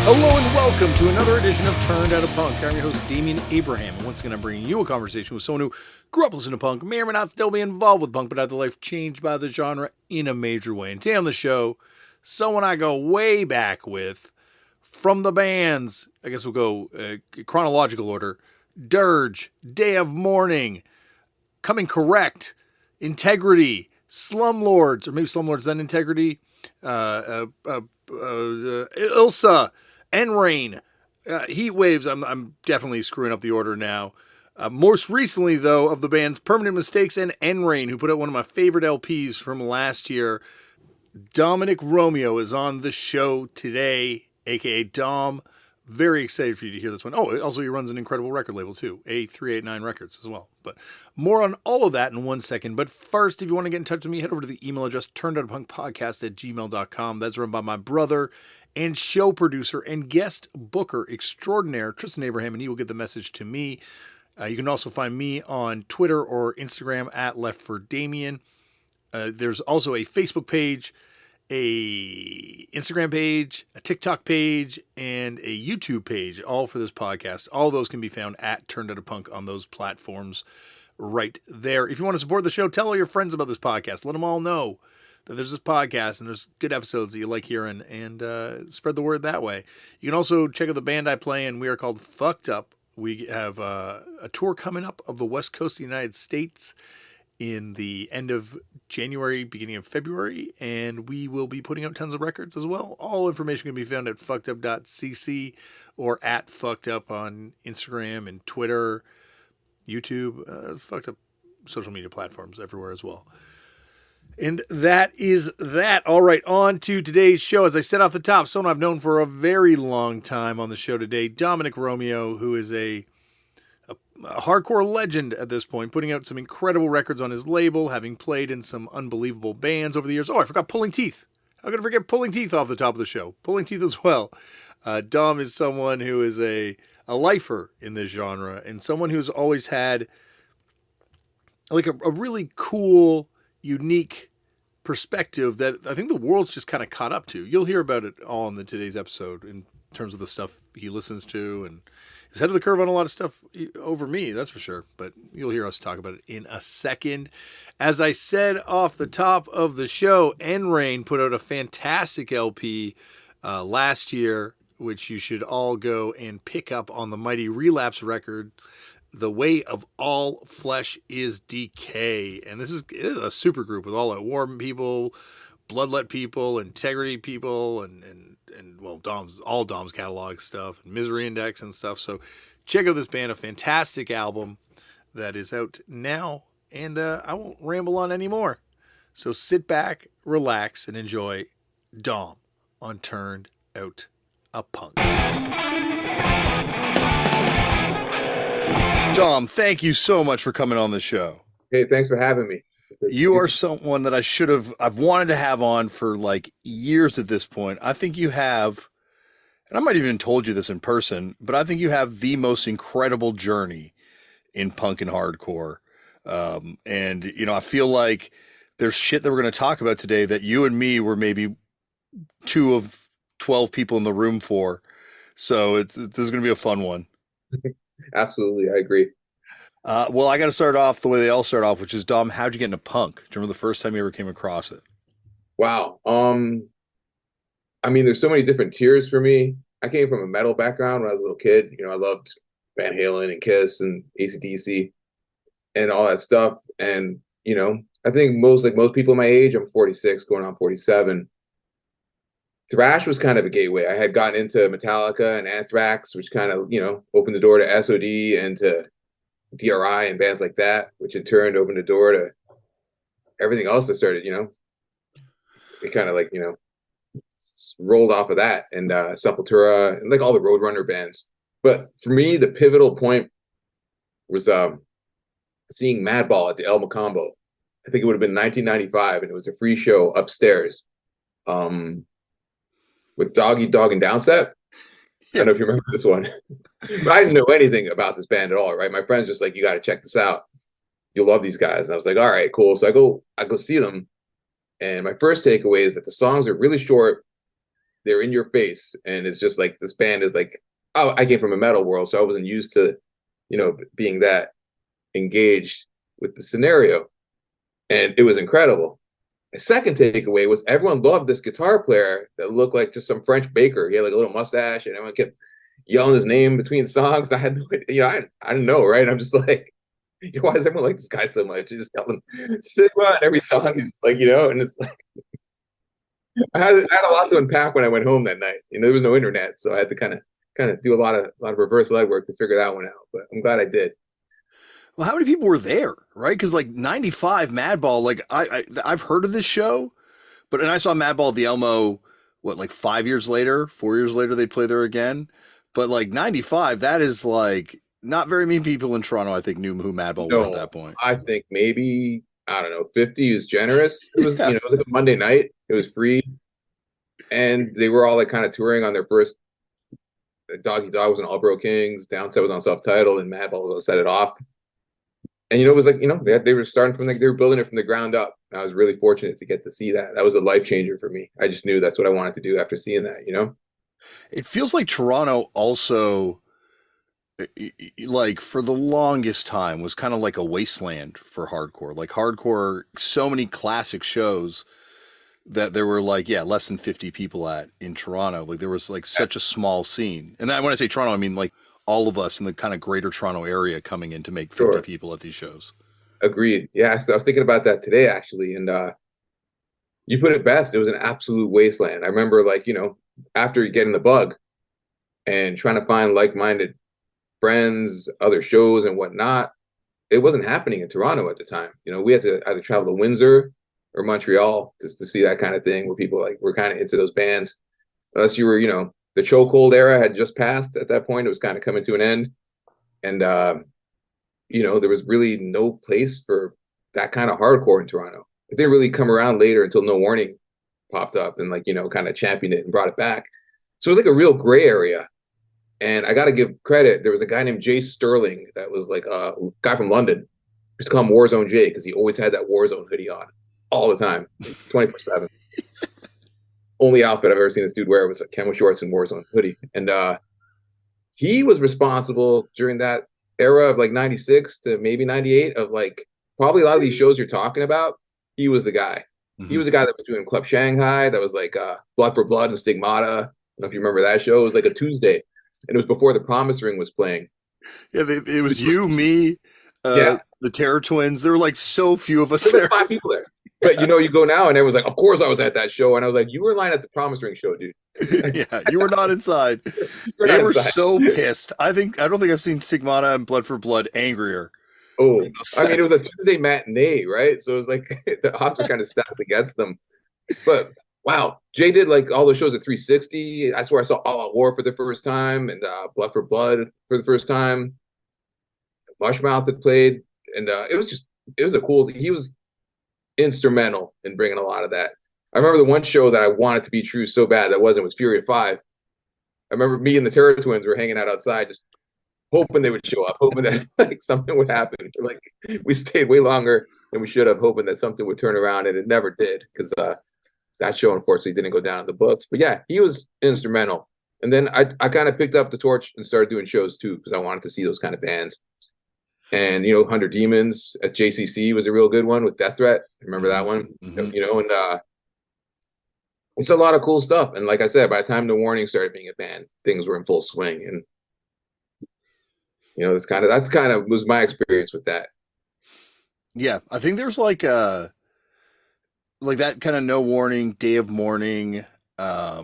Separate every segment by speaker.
Speaker 1: Hello and welcome to another edition of Turned Out a Punk. I'm your host, Damian Abraham, and once again I'm bringing you a conversation with someone who grew up listening to punk, may or may not still be involved with punk, but had their life changed by the genre in a major way. And today on the show, someone I go way back with, from the bands, I guess we'll go chronological order, Dirge, Day of Mourning, Coming Correct, Integrity, Slumlords, or maybe Slumlords then Integrity, Ilsa, N-Rain, Heat Waves. I'm definitely screwing up the order now. Most recently, though, of the bands Permanent Mistakes and N-Rain, who put out one of my favorite LPs from last year, Domenic Romeo is on the show today, a.k.a. Dom. Very excited for you to hear this one. Oh, also he runs an incredible record label too, A389 Records as well. But more on all of that in 1 second. But first, if you want to get in touch with me, head over to the email address turnedoutapunkpodcast@gmail.com. That's run by my brother and show producer and guest booker extraordinaire, Tristan Abraham, and he will get the message to me. You can also find me on Twitter or Instagram at Left4Damian. There's also a Facebook page, a Instagram page, a TikTok page, and a YouTube page, all for this podcast. All those can be found at Turned Out a Punk on those platforms right there. If you want to support the show, tell all your friends about this podcast. Let them all know that there's this podcast and there's good episodes that you like hearing, and spread the word that way. You can also check out the band I play in. We are called Fucked Up. We have a tour coming up of the West Coast of the United States in the end of January, beginning of February, and we will be putting out tons of records as well. All information can be found at fuckedup.cc or at fuckedup on Instagram and Twitter, YouTube, Fucked Up social media platforms everywhere as well. And that is that. All right, on to today's show. As I said off the top, someone I've known for a very long time on the show today, Domenic Romeo, who is a hardcore legend at this point, putting out some incredible records on his label, having played in some unbelievable bands over the years. Oh, I forgot Pulling Teeth. How could I forget Pulling Teeth off the top of the show? Pulling Teeth as well. Dom is someone who is a lifer in this genre and someone who's always had like a really cool, unique perspective that I think the world's just kind of caught up to. You'll hear about it all in today's episode in terms of the stuff he listens to, and he's ahead of the curve on a lot of stuff over me, that's for sure. But you'll hear us talk about it in a second. As I said off the top of the show, N-Rain put out a fantastic LP last year, which you should all go and pick up on the mighty Relapse record, The Way of All Flesh is Decay. And this is a super group with all that Warm people, Bloodlet people, Integrity people, and well, Dom's catalog stuff, and Misery Index and stuff. So check out this band, a fantastic album that is out now, and I won't ramble on anymore. So sit back, relax, and enjoy Dom on Turned Out a Punk. Dom, thank you so much for coming on the show.
Speaker 2: Hey, thanks for having me.
Speaker 1: You are someone that I've wanted to have on for like years at this point. I think you have, and I might even told you this in person, but I think you have the most incredible journey in punk and hardcore. And, I feel like there's shit that we're going to talk about today that you and me were maybe 2 of 12 people in the room for. So this is going to be a fun one.
Speaker 2: Absolutely. I agree.
Speaker 1: Well, I got to start off the way they all start off, which is, Dom, how'd you get into punk? Do you remember the first time you ever came across it?
Speaker 2: Wow. I mean, there's so many different tiers for me. I came from a metal background when I was a little kid. I loved Van Halen and Kiss and AC/DC and all that stuff. And, I think most people my age, I'm 46, going on 47. Thrash was kind of a gateway. I had gotten into Metallica and Anthrax, which kind of, opened the door to SOD and to DRI and bands like that, which in turn opened the door to everything else that started, it kind of rolled off of that, and Sepultura and all the Roadrunner bands. But for me, the pivotal point was seeing Madball at the El Macombo. I think it would have been 1995, and it was a free show upstairs with Doggy Dog and Downset. I don't know if you remember this one. But I didn't know anything about this band at all, right? My friend's just like, you got to check this out. You'll love these guys. And I was like, all right, cool. So I go see them. And my first takeaway is that the songs are really short. they're in your face, and it's just like this band is like, oh, I came from a metal world, so I wasn't used to, being that engaged with the scenario, and it was incredible. The second takeaway was everyone loved this guitar player that looked like just some French baker. He had like a little mustache, and everyone kept yelling his name between songs. I had no idea, I didn't know, right? I'm just like, why does everyone like this guy so much? He's just yelling Sigma in every song. He's like, and it's like I had a lot to unpack when I went home that night. There was no internet, so I had to kind of do a lot of reverse legwork to figure that one out. But I'm glad I did.
Speaker 1: Well, how many people were there, right? Because like '95 Madball, like I've heard of this show, and I saw Madball at the Elmo, what, like 5 years later, 4 years later they'd play there again. But like '95, that is like not very many people in Toronto, I think, knew who Madball were at that point.
Speaker 2: I think maybe, I don't know, 50 is generous. It was,
Speaker 1: Yeah.
Speaker 2: it was like a Monday night. It was free. And they were all like kind of touring on their first. Doggy Dog was on All Bro Kings, Downset was on self-titled, and Madball was on Set It Off. And it was like, they were starting from, like, they were building it from the ground up. And I was really fortunate to get to see that. That was a life changer for me. I just knew that's what I wanted to do after seeing that.
Speaker 1: It feels like Toronto also, like for the longest time, was kind of like a wasteland for hardcore. Like hardcore, so many classic shows that there were like, yeah, less than 50 people at in Toronto. Like there was like such a small scene. And then when I say Toronto, I mean like all of us in the kind of greater Toronto area coming in to make 50 people at these shows.
Speaker 2: Agreed. Yeah, so I was thinking about that today, actually. And you put it best. It was an absolute wasteland. I remember, like, after getting the bug and trying to find like-minded friends, other shows and whatnot, it wasn't happening in Toronto at the time. We had to either travel to Windsor or Montreal just to see that kind of thing, where people like were kind of into those bands. Unless you were, the chokehold era had just passed at that point. It was kind of coming to an end. And there was really no place for that kind of hardcore in Toronto. It didn't really come around later until No Warning popped up and, like, kind of championed it and brought it back. So it was like a real gray area. And I got to give credit. There was a guy named Jay Sterling that was like a guy from London. We used to call him Warzone Jay because he always had that Warzone hoodie on all the time, 24/7. Only outfit I've ever seen this dude wear was a camo shorts and Warzone hoodie. And he was responsible during that era of like 96 to maybe 98 of like probably a lot of these shows you're talking about. He was the guy. Mm-hmm. He was the guy that was doing Club Shanghai. That was like Blood for Blood and Stigmata. I don't know if you remember that show. It was like a Tuesday. And it was before the Promise Ring was playing.
Speaker 1: Yeah, it was you, me, the Terror Twins. There were like so few of us there.
Speaker 2: There were 5 people there. But you go now and everyone's like, of course I was at that show. And I was like, you were in line at the Promise Ring show, dude.
Speaker 1: Yeah, you were not inside. They were so pissed. I don't think I've seen Stigmata and Blood for Blood angrier.
Speaker 2: Oh, I mean, it was a Tuesday matinee, right? So it was like the odds were kind of stacked against them. But wow, Jay did like all those shows at 360. I swear I saw All Out War for the first time and Blood for Blood for the first time. Mushmouth had played, and it was a cool. He was instrumental in bringing a lot of that. I remember the one show that I wanted to be true so bad that wasn't was Fury at 5. I remember me and the Terror Twins were hanging out outside, just hoping they would show up, hoping that like something would happen. Like we stayed way longer than we should have, hoping that something would turn around, and it never did because that show unfortunately didn't go down in the books. But yeah, he was instrumental. And then I kind of picked up the torch and started doing shows too because I wanted to see those kind of bands. And 100 Demons at JCC was a real good one with Death Threat. Remember that one? Mm-hmm. And it's a lot of cool stuff. And like I said, by the time No Warning started being a band, things were in full swing. And that's kind of was my experience with that.
Speaker 1: Yeah, I think there's like that kind of No Warning, Day of Mourning. I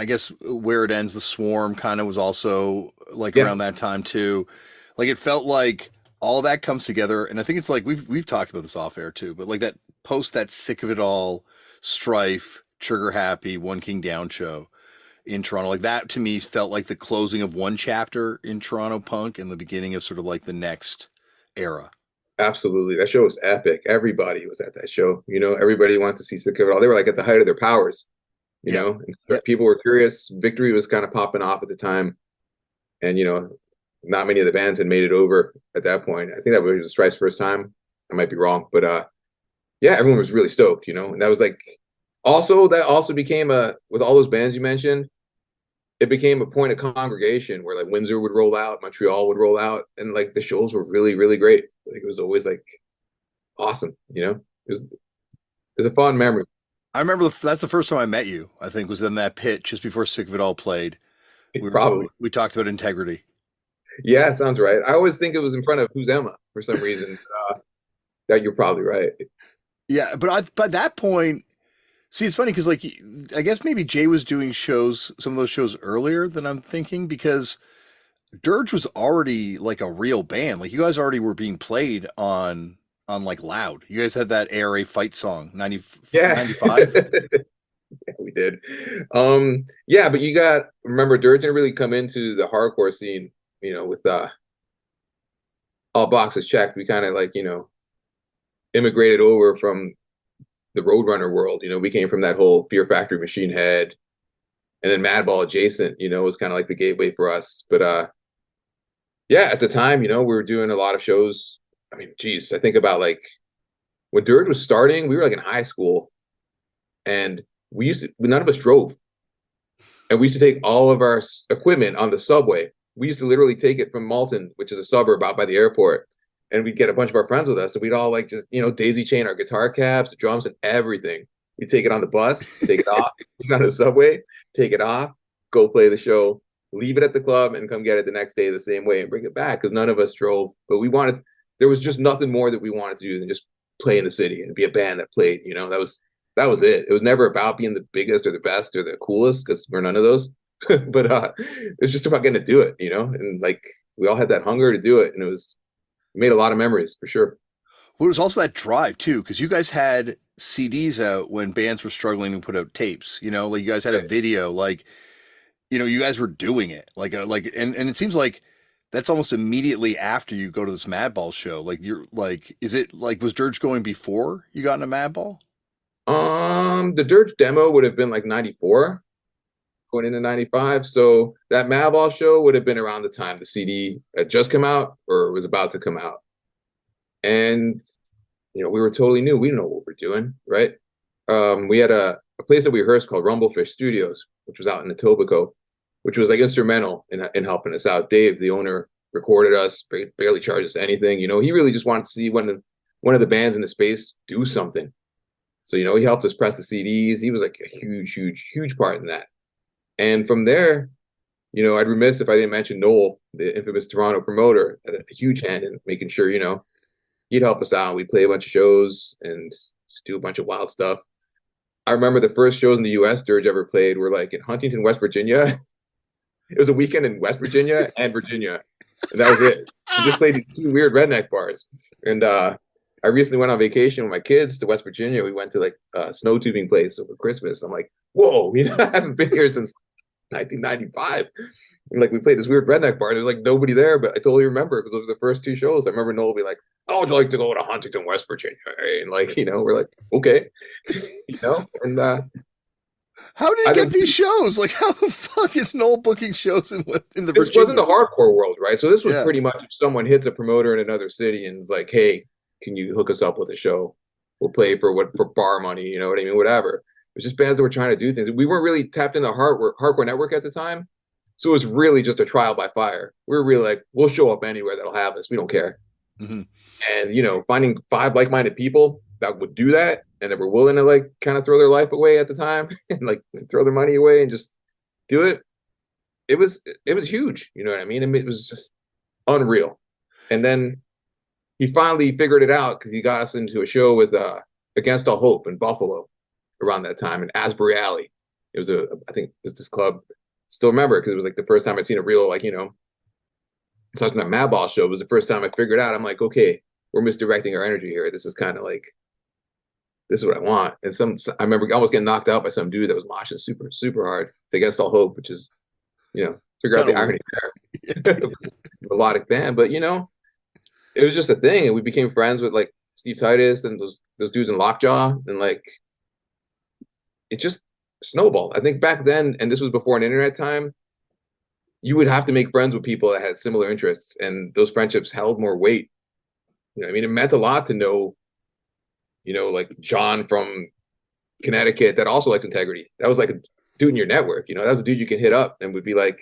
Speaker 1: guess Where It Ends, The Swarm kind of was also like around that time too. Like it felt like all that comes together, and I think it's like we've talked about this off air too, but like that post that Sick of It All, Strife, Trigger Happy, One King Down show in Toronto, like that to me felt like the closing of one chapter in Toronto punk and the beginning of sort of like the next era.
Speaker 2: Absolutely. That show was epic. Everybody was at that show. Everybody wanted to see Sick of It All. They were like at the height of their powers, People were curious. Victory was kind of popping off at the time. And, not many of the bands had made it over at that point. I think that was Strife's first time. I might be wrong. But, yeah, everyone was really stoked, And that was like Also, that also became a with all those bands you mentioned, it became a point of congregation where like Windsor would roll out, Montreal would roll out, and like the shows were really, really great. Like it was always like awesome, you know? It was a fun memory.
Speaker 1: I remember that's the first time I met you. I think was in that pit just before Sick of It All played.
Speaker 2: Probably.
Speaker 1: We talked about integrity.
Speaker 2: Yeah, sounds right. I always think it was in front of Who's Emma for some reason. That you're probably right.
Speaker 1: Yeah, but by that point, see, it's funny because like I guess maybe Jay was doing shows, some of those shows earlier than I'm thinking because Dirge was already like a real band. Like you guys already were being played on like Loud. You guys had that ARA fight song,
Speaker 2: Yeah.
Speaker 1: 95.
Speaker 2: Yeah, we did. Yeah, but you got remember Dirge didn't really come into the hardcore scene, with all boxes checked. We kind of like, immigrated over from the Roadrunner world. We came from that whole Fear Factory Machine Head and then Madball adjacent, was kind of like the gateway for us. But yeah, at the time, we were doing a lot of shows. I mean, geez, I think about like when Dirge was starting, we were like in high school and none of us drove. And we used to take all of our equipment on the subway. We used to literally take it from Malton, which is a suburb out by the airport, and we'd get a bunch of our friends with us, and we'd all like just daisy chain our guitar caps, the drums, and everything. We take it on the bus, take it off, take it on the subway, take it off, go play the show, leave it at the club, and come get it the next day the same way and bring it back because none of us drove, but we wanted. There was just nothing more that we wanted to do than just play in the city and be a band that played. That was it. It was never about being the biggest or the best or the coolest because we're none of those. But it was just about getting to do it, and like we all had that hunger to do it, and it made a lot of memories for sure.
Speaker 1: Well, it was also that drive too, because you guys had CDs out when bands were struggling to put out tapes. Like you guys had a
Speaker 2: Right.
Speaker 1: video, like you guys were doing it, and it seems like that's almost immediately after you go to this Madball show. Like you're like, is it like was Dirge going before you got into Madball?
Speaker 2: The Dirge demo would have been like 94 going into 95. So that Madball show would have been around the time the CD had just come out or was about to come out. And we were totally new. We didn't know what we're doing, right? We had a place that we rehearsed called Rumblefish Studios, which was out in Etobicoke, which was like instrumental in helping us out. Dave, the owner, recorded us, barely charged us anything. He really just wanted to see one of the bands in the space do something. So, he helped us press the CDs. He was like a huge, huge, huge part in that. And from there, I'd remiss if I didn't mention Noel, the infamous Toronto promoter, had a huge hand in making sure, he'd help us out. We'd play a bunch of shows and just do a bunch of wild stuff. I remember the first shows in the US Dirge ever played were like in Huntington, West Virginia. It was a weekend in West Virginia and Virginia. And that was it. We just played these two weird redneck bars. And I recently went on vacation with my kids to West Virginia. We went to like a snow tubing place over Christmas. I'm like, whoa, I haven't been here since 1995. And like we played this weird redneck bar. There's like nobody there, but I totally remember because those were the first two shows. I remember Noel be like, "Oh, would you like to go to Huntington, West Virginia?" And like, we're like, okay, and
Speaker 1: How did he
Speaker 2: I
Speaker 1: get
Speaker 2: think
Speaker 1: these shows? Like, how the fuck is Noel booking shows in the
Speaker 2: this wasn't the
Speaker 1: Virginias?
Speaker 2: hardcore world, right? So this was
Speaker 1: Yeah.
Speaker 2: pretty much if someone hits a promoter in another city and is like, "Hey, can you hook us up with a show? We'll play for bar money." You know what I mean? Whatever. It was just bands that were trying to do things. We weren't really tapped into hardcore network at the time, so it was really just a trial by fire. We were really like, we'll show up anywhere that'll have us. We don't care.
Speaker 1: Hmm.
Speaker 2: And finding five like-minded people that would do that and that were willing to like kind of throw their life away at the time and like throw their money away and just do it. It was huge. You know what I mean? It was just unreal. And then he finally figured it out because he got us into a show with Against All Hope in Buffalo around that time in Asbury Alley. It was I think it was this club. Still remember it because it was like the first time I'd seen a real like such a Madball show. It was the first time I figured out. I'm like, okay, we're misdirecting our energy here. This is kind of like this is what I want. And I remember almost getting knocked out by some dude that was moshing super super hard Against All Hope, which is figure out
Speaker 1: Kind
Speaker 2: the
Speaker 1: of
Speaker 2: irony
Speaker 1: weird.
Speaker 2: there. Melodic band, but it was just a thing, and we became friends with like Steve Titus and those dudes in Lockjaw, and like it just snowballed. I think back then, and this was before an internet time, you would have to make friends with people that had similar interests, and those friendships held more weight. I mean, it meant a lot to know, like John from Connecticut that also liked integrity. That was like a dude in your network, you know. That was a dude you can hit up and would be like,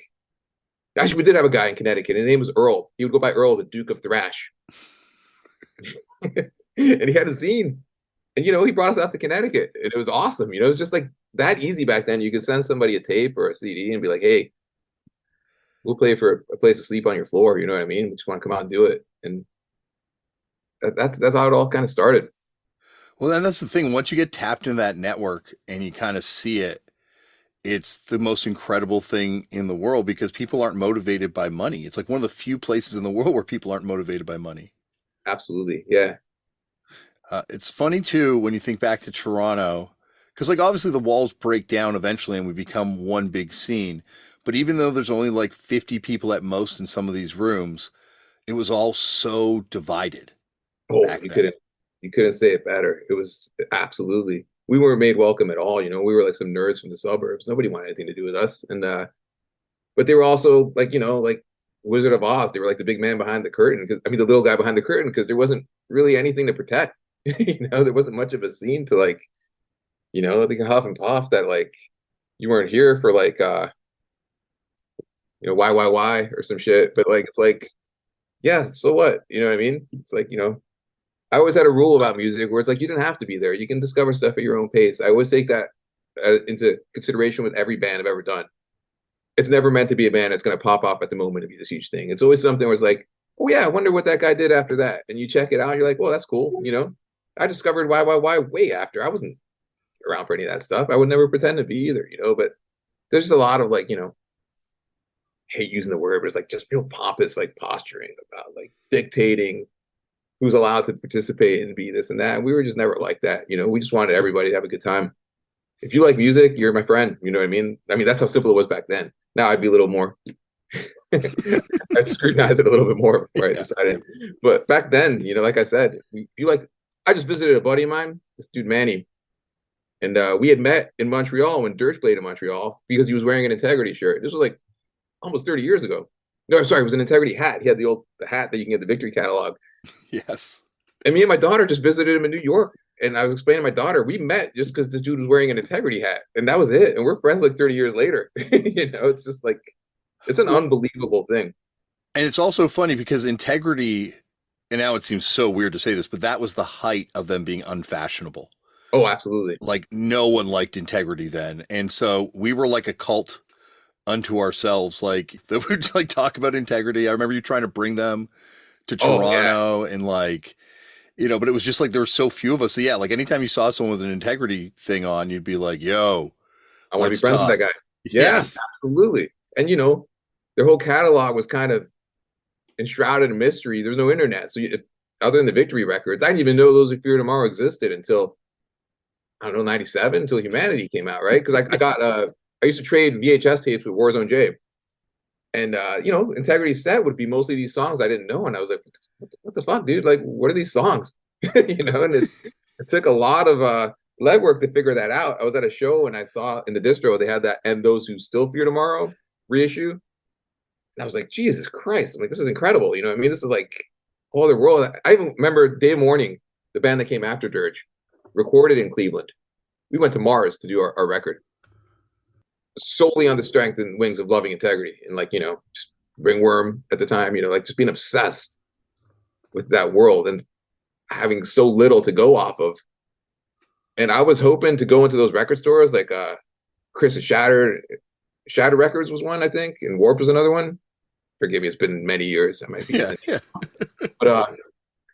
Speaker 2: actually, we did have a guy in Connecticut. His name was Earl. He would go by Earl, the Duke of Thrash, and he had a zine. And you know, he brought us out to Connecticut, and it was awesome. You know, it was just like that easy back then. You could send somebody a tape or a CD and be like, "Hey, we'll play for a place to sleep on your floor." You know what I mean? We just want to come out and do it, and that's how it all kind of started.
Speaker 1: Well, then that's the thing. Once you get tapped into that network and you kind of see it, it's the most incredible thing in the world because people aren't motivated by money. It's like one of the few places in the world where people aren't motivated by money.
Speaker 2: Absolutely, yeah.
Speaker 1: It's funny too when you think back to Toronto, because like obviously the walls break down eventually and we become one big scene. But even though there's only like 50 people at most in some of these rooms, it was all so divided
Speaker 2: Oh,
Speaker 1: back then.
Speaker 2: you couldn't say it better. It was absolutely. We weren't made welcome at all. You know, we were like some nerds from the suburbs. Nobody wanted anything to do with us. And but they were also like, you know, like Wizard of Oz. They were like the big man behind the curtain. Because I mean, the little guy behind the curtain, because there wasn't really anything to protect. You know, there wasn't much of a scene to like, you know, they can huff and puff that like you weren't here for like you know, why or some shit. But like it's like, yeah, so what? You know what I mean? It's like, you know, I always had a rule about music where it's like you didn't have to be there. You can discover stuff at your own pace. I always take that into consideration with every band I've ever done. It's never meant to be a band that's going to pop off at the moment and be this huge thing. It's always something where it's like, oh yeah, I wonder what that guy did after that. And you check it out, you're like, well, that's cool. You know, I discovered why way after. I wasn't around for any of that stuff. I would never pretend to be either, you know, but there's just a lot of like, you know, hate using the word, but it's like just real pompous, like posturing about like dictating who's allowed to participate and be this and that. We were just never like that. You know, we just wanted everybody to have a good time. If you like music, you're my friend. You know what I mean? I mean, that's how simple it was back then. Now I'd be a little more, I'd scrutinize it a little bit more before I
Speaker 1: Yeah.
Speaker 2: decided. But back then, you know, like I said, you like, I just visited a buddy of mine, this dude Manny, and we had met in Montreal when Dirge played in Montreal because he was wearing an Integrity shirt. This was like almost 30 years ago. No, sorry, it was an Integrity hat. He had the hat that you can get the Victory catalog.
Speaker 1: Yes.
Speaker 2: And me and my daughter just visited him in New York. And I was explaining to my daughter, we met just because this dude was wearing an Integrity hat. And that was it. And we're friends like 30 years later. You know, it's just like, it's an
Speaker 1: Well,
Speaker 2: unbelievable thing.
Speaker 1: and it's also funny because integrity, and now it seems so weird to say this, but that was the height of them being unfashionable.
Speaker 2: Oh, absolutely.
Speaker 1: Like no one liked integrity then. And so we were like a cult unto ourselves. Like that would like talk about integrity. I remember you trying to bring them to
Speaker 2: Oh, yeah.
Speaker 1: Toronto and like, you know, but it was just like there were so few of us. So yeah, like anytime you saw someone with an integrity thing on, you'd be like, yo,
Speaker 2: I want to be
Speaker 1: let's
Speaker 2: friends with that
Speaker 1: talk.
Speaker 2: guy. Yeah,
Speaker 1: Yes.
Speaker 2: absolutely. And, you know, their whole catalog was kind of enshrouded in mystery. There was no internet. So, other than the Victory records, I didn't even know those Who Fear Tomorrow existed until, I don't know, 97, until Humanity came out, right? Because I got, I used to trade VHS tapes with Warzone J. And you know, Integrity set would be mostly these songs I didn't know, and I was like, what the fuck, dude? Like, what are these songs?" You know, and it took a lot of legwork to figure that out. I was at a show and I saw in the distro they had that "And Those Who Still Fear Tomorrow" reissue, and I was like, Jesus Christ! I'm like, this is incredible. You know what I mean? This is like a whole other world. I even remember Day Morning, the band that came after Dirge, recorded in Cleveland. We went to Mars to do our record solely on the strength and wings of Loving Integrity and like, you know, just Ringworm at the time, you know, like just being obsessed with that world and having so little to go off of. And I was hoping to go into those record stores like Chris Shatter Records was one, I think, and Warp was another one. Forgive me, it's been many years. I might be
Speaker 1: Yeah.
Speaker 2: getting
Speaker 1: Yeah.
Speaker 2: it. But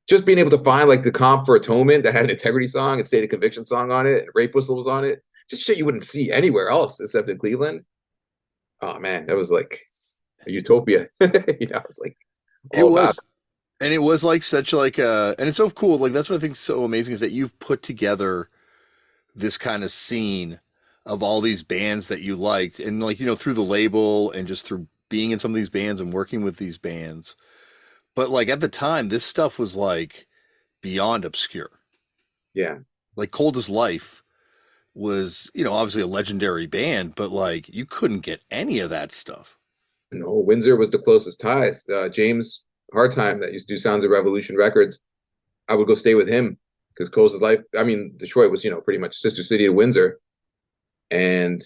Speaker 2: just being able to find like the Comp for Atonement that had an Integrity song and State of Conviction song on it, and Rape Whistle was on it. Just shit you wouldn't see anywhere else except in Cleveland. Oh man, that was like a utopia. You know, I was like
Speaker 1: It
Speaker 2: all about
Speaker 1: was, and it was like such like and it's so cool. Like that's what I think is so amazing is that you've put together this kind of scene of all these bands that you liked, and like you know through the label and just through being in some of these bands and working with these bands. But like at the time, this stuff was like beyond obscure.
Speaker 2: it. Yeah.
Speaker 1: Like Cold as Life was, you know, obviously a legendary band, but like you couldn't get any of that stuff.
Speaker 2: No, Windsor was the closest ties. James Hardtime that used to do Sounds of Revolution Records. I would go stay with him because Cole's life. I mean, Detroit was, pretty much sister city of Windsor, and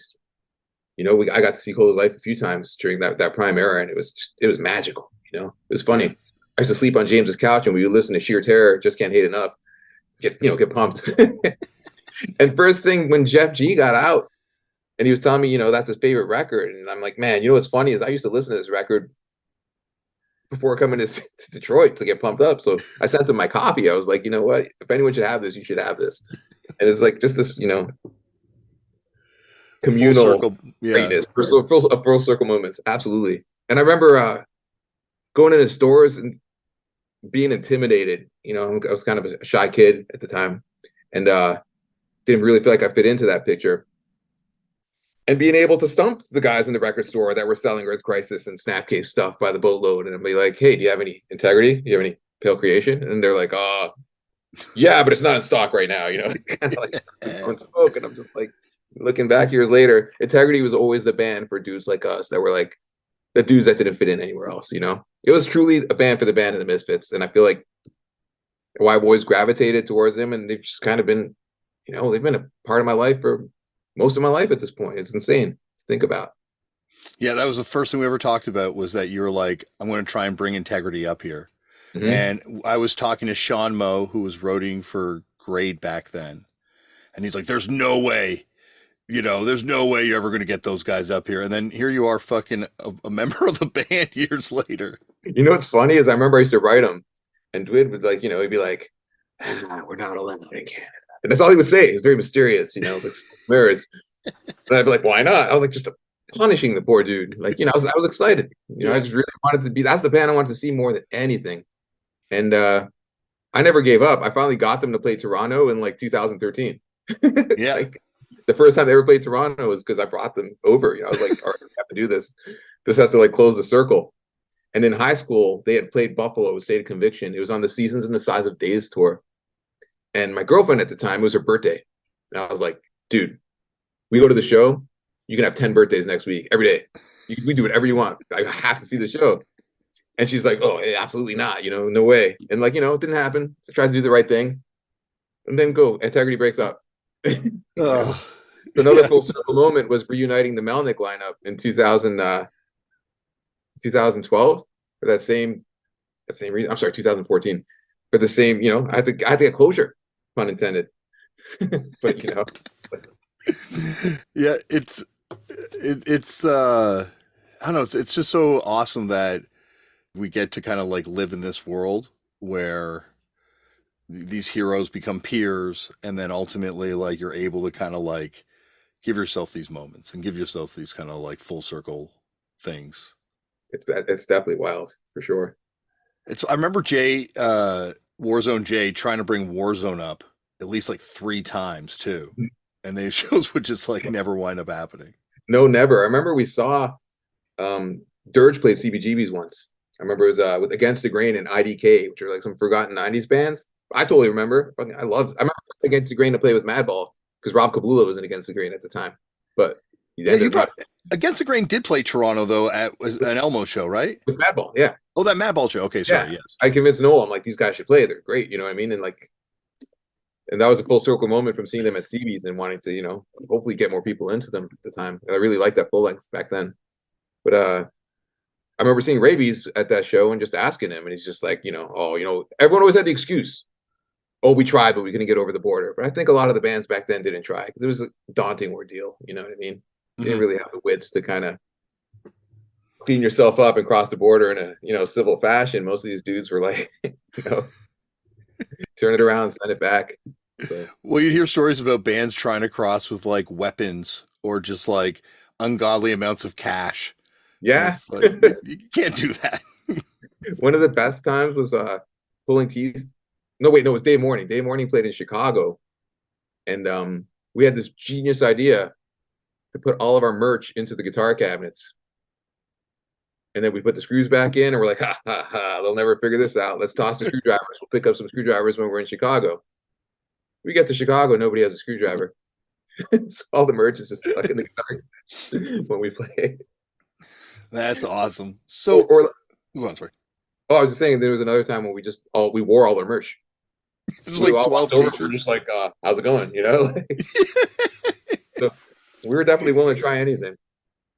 Speaker 2: I got to see Cole's life a few times during that prime era, and it was magical. It was funny.
Speaker 1: Yeah.
Speaker 2: I used to sleep on James's couch, and we would listen to Sheer Terror. Just Can't Hate Enough. Get pumped. And first thing when Jeff G got out, and he was telling me, that's his favorite record, and I'm like, man, what's funny is I used to listen to this record before coming to Detroit to get pumped up. So I sent him my copy. I was like, you know what? If anyone should have this, you should have this. And it's like just this, communal
Speaker 1: full circle,
Speaker 2: greatness, full circle moments. Absolutely. And I remember going into stores and being intimidated. I was kind of a shy kid at the time, and didn't really feel like I fit into that picture. And being able to stump the guys in the record store that were selling Earth Crisis and Snapcase stuff by the boatload, and be like, "Hey, do you have any integrity? Do you have any Pale Creation?" And they're like, "Oh, yeah, but it's not in stock right now." Kind of like on smoke. And I'm just like, looking back years later, Integrity was always the band for dudes like us that were like the dudes that didn't fit in anywhere else. It was truly a band for the band of the misfits, and I feel like why I've always gravitated towards them, and they've just kind of been, they've been a part of my life for most of my life at this point. It's insane to think about.
Speaker 1: Yeah, that was the first thing we ever talked about, was that you were like, I'm going to try and bring Integrity up here.
Speaker 2: Mm-hmm.
Speaker 1: And I was talking to Sean Moe, who was roading for Grade back then. And he's like, there's no way, there's no way you're ever going to get those guys up here. And then here you are, fucking a member of the band years later.
Speaker 2: What's funny is I remember I used to write him, and Dwid would like, he'd be like, we're not allowed in Canada. And that's all he would say. It's very mysterious, like mirrors. And I'd be like, why not? I was like, just punishing the poor dude. Like, I was excited. I just really wanted to be. That's the band I wanted to see more than anything. And I never gave up. I finally got them to play Toronto in like 2013.
Speaker 1: Yeah.
Speaker 2: Like the first time they ever played Toronto was because I brought them over. I was like, all right, we have to do this. This has to like close the circle. And in high school, they had played Buffalo with State of Conviction. It was on the Seasons and the Size of Days tour. And my girlfriend at the time, it was her birthday. And I was like, dude, we go to the show, you can have 10 birthdays next week, every day. We do whatever you want. I have to see the show. And she's like, oh, absolutely not. No way. And like, it didn't happen. I tried to do the right thing. And then Integrity breaks up. Another full circle moment was reuniting the Melnick lineup in 2012 for that same reason. I'm sorry, 2014 for the same. I had to get closure, pun intended. But
Speaker 1: yeah, it's I don't know. It's just so awesome that we get to kind of like live in this world where these heroes become peers, and then ultimately like you're able to kind of like give yourself these moments and give yourself these kind of like full circle things.
Speaker 2: It's definitely wild for sure.
Speaker 1: I remember Warzone Jay trying to bring Warzone up at least like 3 times too, and the shows would just like never wind up happening.
Speaker 2: No, never. I remember we saw Dirge played CBGB's once. I remember it was with Against the Grain and IDK, which are like some forgotten 90s bands. I totally remember. I remember Against the Grain to play with Madball because Rob Kabula was in Against the Grain at the time. But
Speaker 1: Against the Grain did play Toronto though at an Elmo show, right?
Speaker 2: With Madball, yeah.
Speaker 1: Oh, that Madball show. Okay, sorry, yes.
Speaker 2: I convinced Noel. I'm like, these guys should play. They're great, you know what I mean? And like, and that was a full circle moment from seeing them at CB's and wanting to, hopefully get more people into them at the time. I really liked that full length back then. But I remember seeing Rabies at that show and just asking him, and he's just like, everyone always had the excuse. Oh, we tried, but we couldn't get over the border. But I think a lot of the bands back then didn't try because it was a daunting ordeal. You know what I mean? You didn't really have the wits to kind of clean yourself up and cross the border in a civil fashion. Most of these dudes were like, turn it around, send it back. So.
Speaker 1: Well, you hear stories about bands trying to cross with like weapons or just like ungodly amounts of cash.
Speaker 2: Yeah,
Speaker 1: like, you can't do that.
Speaker 2: One of the best times was pulling teeth. No, wait, no, it was Dave Morning. Dave Morning played in Chicago, and we had this genius idea to put all of our merch into the guitar cabinets. And then we put the screws back in, and we're like, ha, ha, ha, they'll never figure this out. Let's toss the screwdrivers. We'll pick up some screwdrivers when we're in Chicago. We get to Chicago, nobody has a screwdriver. So all the merch is just stuck in the guitar when we play.
Speaker 1: That's awesome. So,
Speaker 2: go on, sorry.
Speaker 1: Oh,
Speaker 2: Oh, I was just saying there was another time when we wore all our merch.
Speaker 1: There's
Speaker 2: We
Speaker 1: like
Speaker 2: all
Speaker 1: 12
Speaker 2: walked over. We're
Speaker 1: t-shirts.
Speaker 2: just like, how's it going? So we were definitely willing to try anything.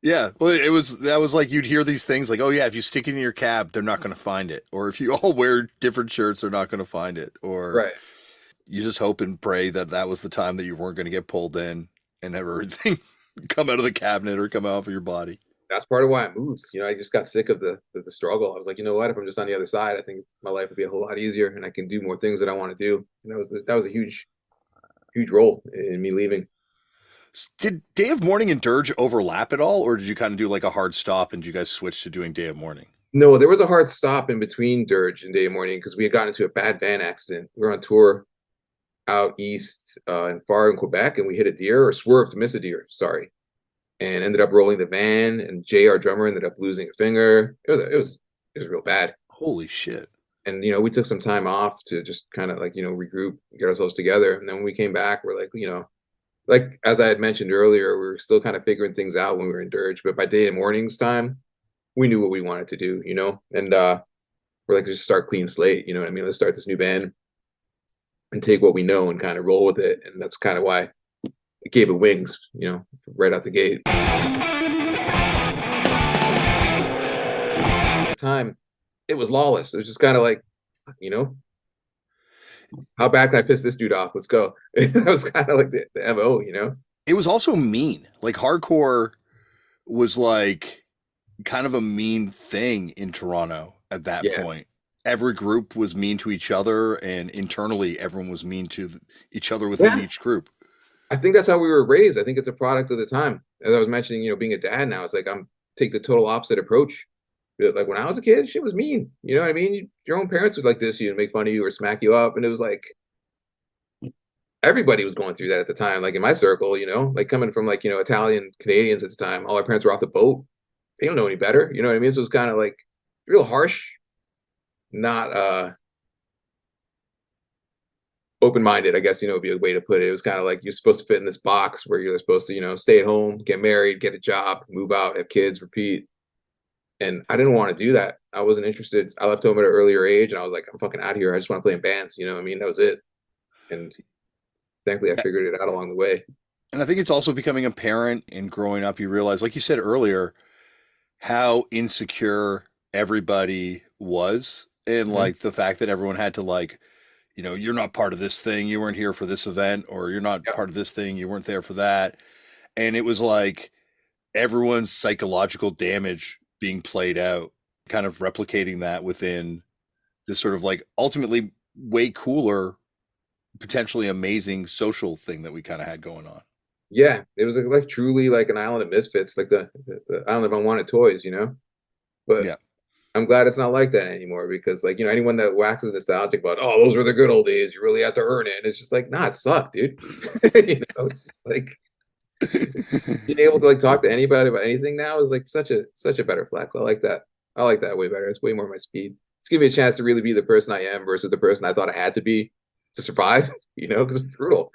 Speaker 1: Yeah, well, that was like you'd hear these things like, oh yeah, if you stick it in your cab, they're not going to find it, or if you all wear different shirts, they're not going to find it, or
Speaker 2: Right.
Speaker 1: you just hope and pray that that was the time that you weren't going to get pulled in and have everything come out of the cabinet or come out of your body.
Speaker 2: That's part of why I moved. I just got sick of the struggle. I was like, you know what? If I'm just on the other side, I think my life would be a whole lot easier, and I can do more things that I want to do. And that was a huge role in me leaving.
Speaker 1: Did Day of Mourning and Dirge overlap at all, or did you kind of do like a hard stop and you guys switch to doing Day of Mourning?
Speaker 2: No, there was a hard stop in between Dirge and Day of Mourning because we had gotten into a bad van accident. We were on tour out east and far in Quebec, and we hit a deer or swerved to miss a deer. Sorry, and ended up rolling the van. And Jay, our drummer, ended up losing a finger. It was real bad.
Speaker 1: Holy shit.
Speaker 2: And we took some time off to just kind of like regroup, get ourselves together. And then when we came back, we're like, like as I had mentioned earlier, we were still kind of figuring things out when we were in Dirge. But by Day of Mourning's time, we knew what we wanted to do, and we're like, just start clean slate, you know what I mean? Let's start this new band and take what we know and kind of roll with it. And that's kind of why it gave it wings, right out the gate. At the time, it was lawless. It was just kind of like, you know, how bad can I piss this dude off? Let's go. That was kind of like the MO.
Speaker 1: It was also mean. Like hardcore was like kind of a mean thing in Toronto at that point. Every group was mean to each other, and internally, everyone was mean to each other within each group.
Speaker 2: I think that's how we were raised. I think it's a product of the time. As I was mentioning, being a dad now, it's like I'm take the total opposite approach. Like when I was a kid, shit was mean. You know what I mean? Your own parents would like this you and make fun of you or smack you up, and it was like everybody was going through that at the time. Like in my circle, like coming from like Italian Canadians at the time, all our parents were off the boat. They don't know any better. You know what I mean? So it was kind of like real harsh, not open-minded, I guess, would be a way to put it. It was kind of like you're supposed to fit in this box where you're supposed to, stay at home, get married, get a job, move out, have kids, repeat. And I didn't want to do that. I wasn't interested. I left home at an earlier age, and I was like, I'm fucking out of here. I just want to play in bands. You know what I mean? That was it. And thankfully, I figured it out along the way.
Speaker 1: And I think it's also becoming apparent in growing up, you realize, like you said earlier, how insecure everybody was. And like the fact that everyone had to like, you're not part of this thing. You weren't here for this event, or you're not part of this thing. You weren't there for that. And it was like everyone's psychological damage being played out, kind of replicating that within this sort of like ultimately way cooler, potentially amazing social thing that we kind of had going on.
Speaker 2: Yeah, it was like truly like an island of misfits, like the island of unwanted toys, But
Speaker 1: yeah.
Speaker 2: I'm glad it's not like that anymore because, like, anyone that waxes nostalgic about, oh, those were the good old days, you really have to earn it. And it's just like, nah, it sucked, dude. It's like being able to like talk to anybody about anything now is like such a better flex. I like that. I like that way better. It's way more my speed. It's giving me a chance to really be the person I am versus the person I thought I had to be to survive. Because it's brutal.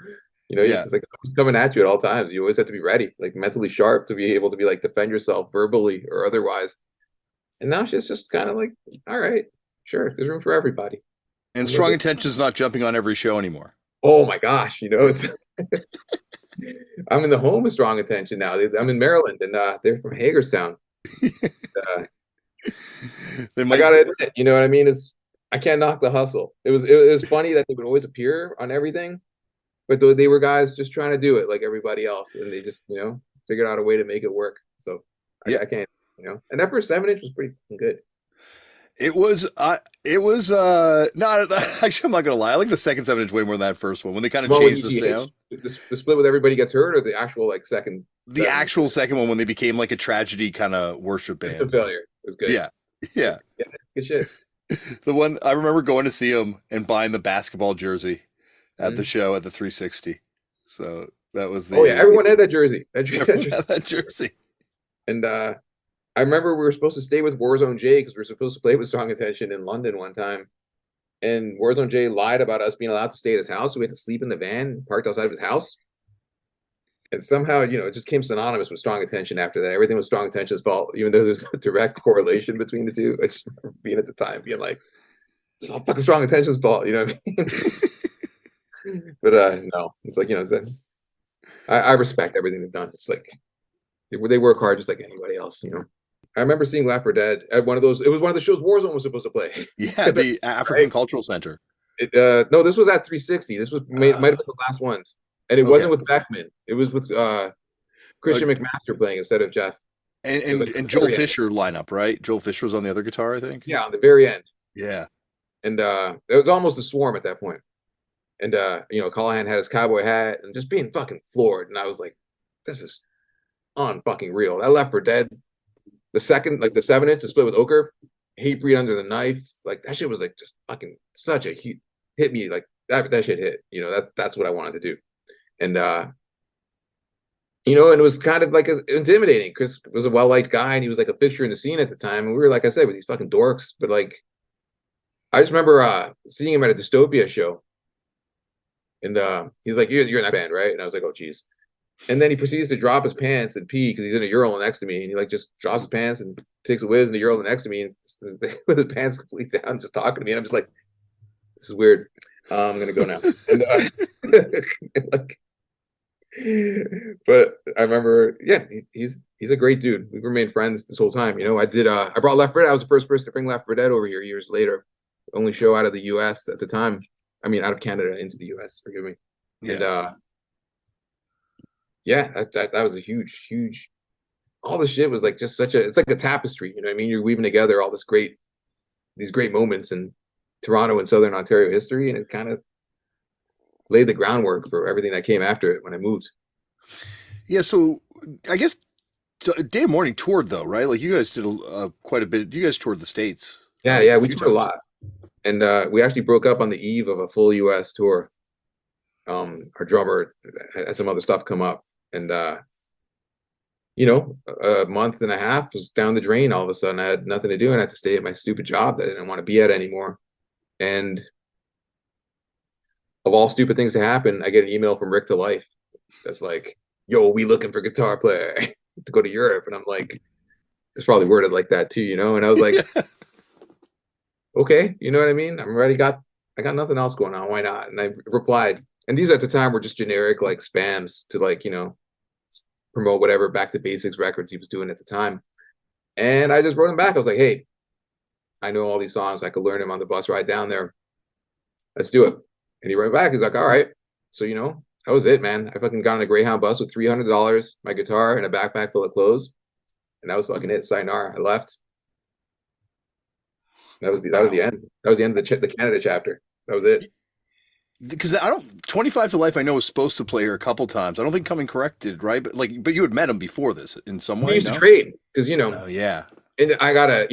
Speaker 2: It's like it's coming at you at all times. You always have to be ready, like mentally sharp to be able to be like defend yourself verbally or otherwise. And now she's just kind of like, all right, sure, there's room for everybody.
Speaker 1: And Strong Intention is not jumping on every show anymore.
Speaker 2: Oh my gosh, it's I'm in the home of Strong Intention now. I'm in Maryland, and they're from Hagerstown. I gotta admit, you know what I mean? I can't knock the hustle. It was funny that they would always appear on everything, but they were guys just trying to do it like everybody else, and they just figured out a way to make it work. So I can't, and that first 7-inch was pretty good.
Speaker 1: It was not actually, I'm not gonna lie. I like the second 7-inch way more than that first one when they kind of changed the sound.
Speaker 2: The split with Everybody Gets Hurt, or the actual like second.
Speaker 1: The actual second one when they became like a tragedy kind of worship band.
Speaker 2: The failure was good.
Speaker 1: Yeah,
Speaker 2: good shit.
Speaker 1: The one I remember going to see them and buying the basketball jersey at the show at the 360. So that was the.
Speaker 2: Oh yeah, everyone had that jersey.
Speaker 1: Everyone had that jersey.
Speaker 2: And I remember we were supposed to stay with Warzone J because we were supposed to play with Strong Intention in London one time. And Warzone J lied about us being allowed to stay at his house. So we had to sleep in the van parked outside of his house. And somehow, it just came synonymous with Strong Intention after that. Everything was Strong Intention's fault, even though there's a direct correlation between the two. I just remember being at the time, being like, it's all fucking strong attention's fault, you know what I mean? But no, it's like, I respect everything they've done. It's like they work hard just like anybody else, you know. I remember seeing Left 4 Dead at one of those. It was one of the shows Warzone was supposed to play.
Speaker 1: Yeah, the African
Speaker 2: Right?
Speaker 1: Cultural Center.
Speaker 2: No, this was at 360. This was might have been the last ones, and it
Speaker 1: Okay.
Speaker 2: wasn't with Beckman. It was with Christian McMaster playing instead of Jeff.
Speaker 1: And
Speaker 2: It was like
Speaker 1: and
Speaker 2: the
Speaker 1: Joel
Speaker 2: very end.
Speaker 1: Fisher lineup, right? Joel Fisher was on the other guitar, I think.
Speaker 2: Yeah, on the very end,
Speaker 1: Yeah.
Speaker 2: and it was almost a swarm at that point. And Callahan had his cowboy hat and just being fucking floored, and I was like, "This is unfucking real." That Left 4 Dead, the second, like the 7-inch to split with Ochre, Hatebreed Under the Knife, like that shit was like just fucking such a hit me like that shit hit. That's what I wanted to do. And and it was kind of like intimidating. Chris was a well-liked guy and he was like a fixture in the scene at the time. And we were, like I said, with these fucking dorks. But like I just remember seeing him at a Dystopia show. And he's like, you're in that band, right? And I was like, oh geez. And then he proceeds to drop his pants and pee because he's in a urinal next to me. And he like just drops his pants and takes a whiz in the urinal next to me and with his pants completely down, just talking to me. And I'm just like, this is weird. I'm gonna go now. And like, but I remember, yeah, he's a great dude. We've remained friends this whole time. I brought Left 4 Dead. I was the first person to bring Left 4 Dead over here years later. Only show out of the US at the time. I mean, out of Canada into the US, forgive me.
Speaker 1: Yeah.
Speaker 2: And yeah, that was a huge all this shit was like just it's like a tapestry, you know what I mean? You're weaving together all these great moments in Toronto and Southern Ontario history, and it kind of laid the groundwork for everything that came after it when I moved.
Speaker 1: Yeah, so I guess Day of Mourning toured though, right? Like you guys did quite a bit. You guys toured the States.
Speaker 2: Yeah, we
Speaker 1: few
Speaker 2: toured a
Speaker 1: times.
Speaker 2: lot. And we actually broke up on the eve of a full US tour. Our drummer had some other stuff come up, and a month and a half was down the drain. All of a sudden, I had nothing to do, and I had to stay at my stupid job that I didn't want to be at anymore. And of all stupid things to happen, I get an email from Rick to Life that's like, "Yo, we looking for guitar player to go to Europe," and I'm like, it's probably worded like that too, And I was like, okay, you know what I mean? I got nothing else going on. Why not? And I replied, and these at the time were just generic like spams to like promote whatever Back to Basics records he was doing at the time. And I just wrote him back. I was like, hey, I know all these songs. I could learn them on the bus ride down there. Let's do it. And he wrote back. He's like, all right. So, that was it, man. I fucking got on a Greyhound bus with $300, my guitar, and a backpack full of clothes. And that was fucking it. Sayonara. I left. That was the end. That was the end of the Canada chapter. That was it.
Speaker 1: Because 25 to Life I know was supposed to play here a couple times. I don't think Coming Correct did, right? But you had met him before this in some way.
Speaker 2: We used
Speaker 1: no?
Speaker 2: to trade because
Speaker 1: Oh yeah.
Speaker 2: And I gotta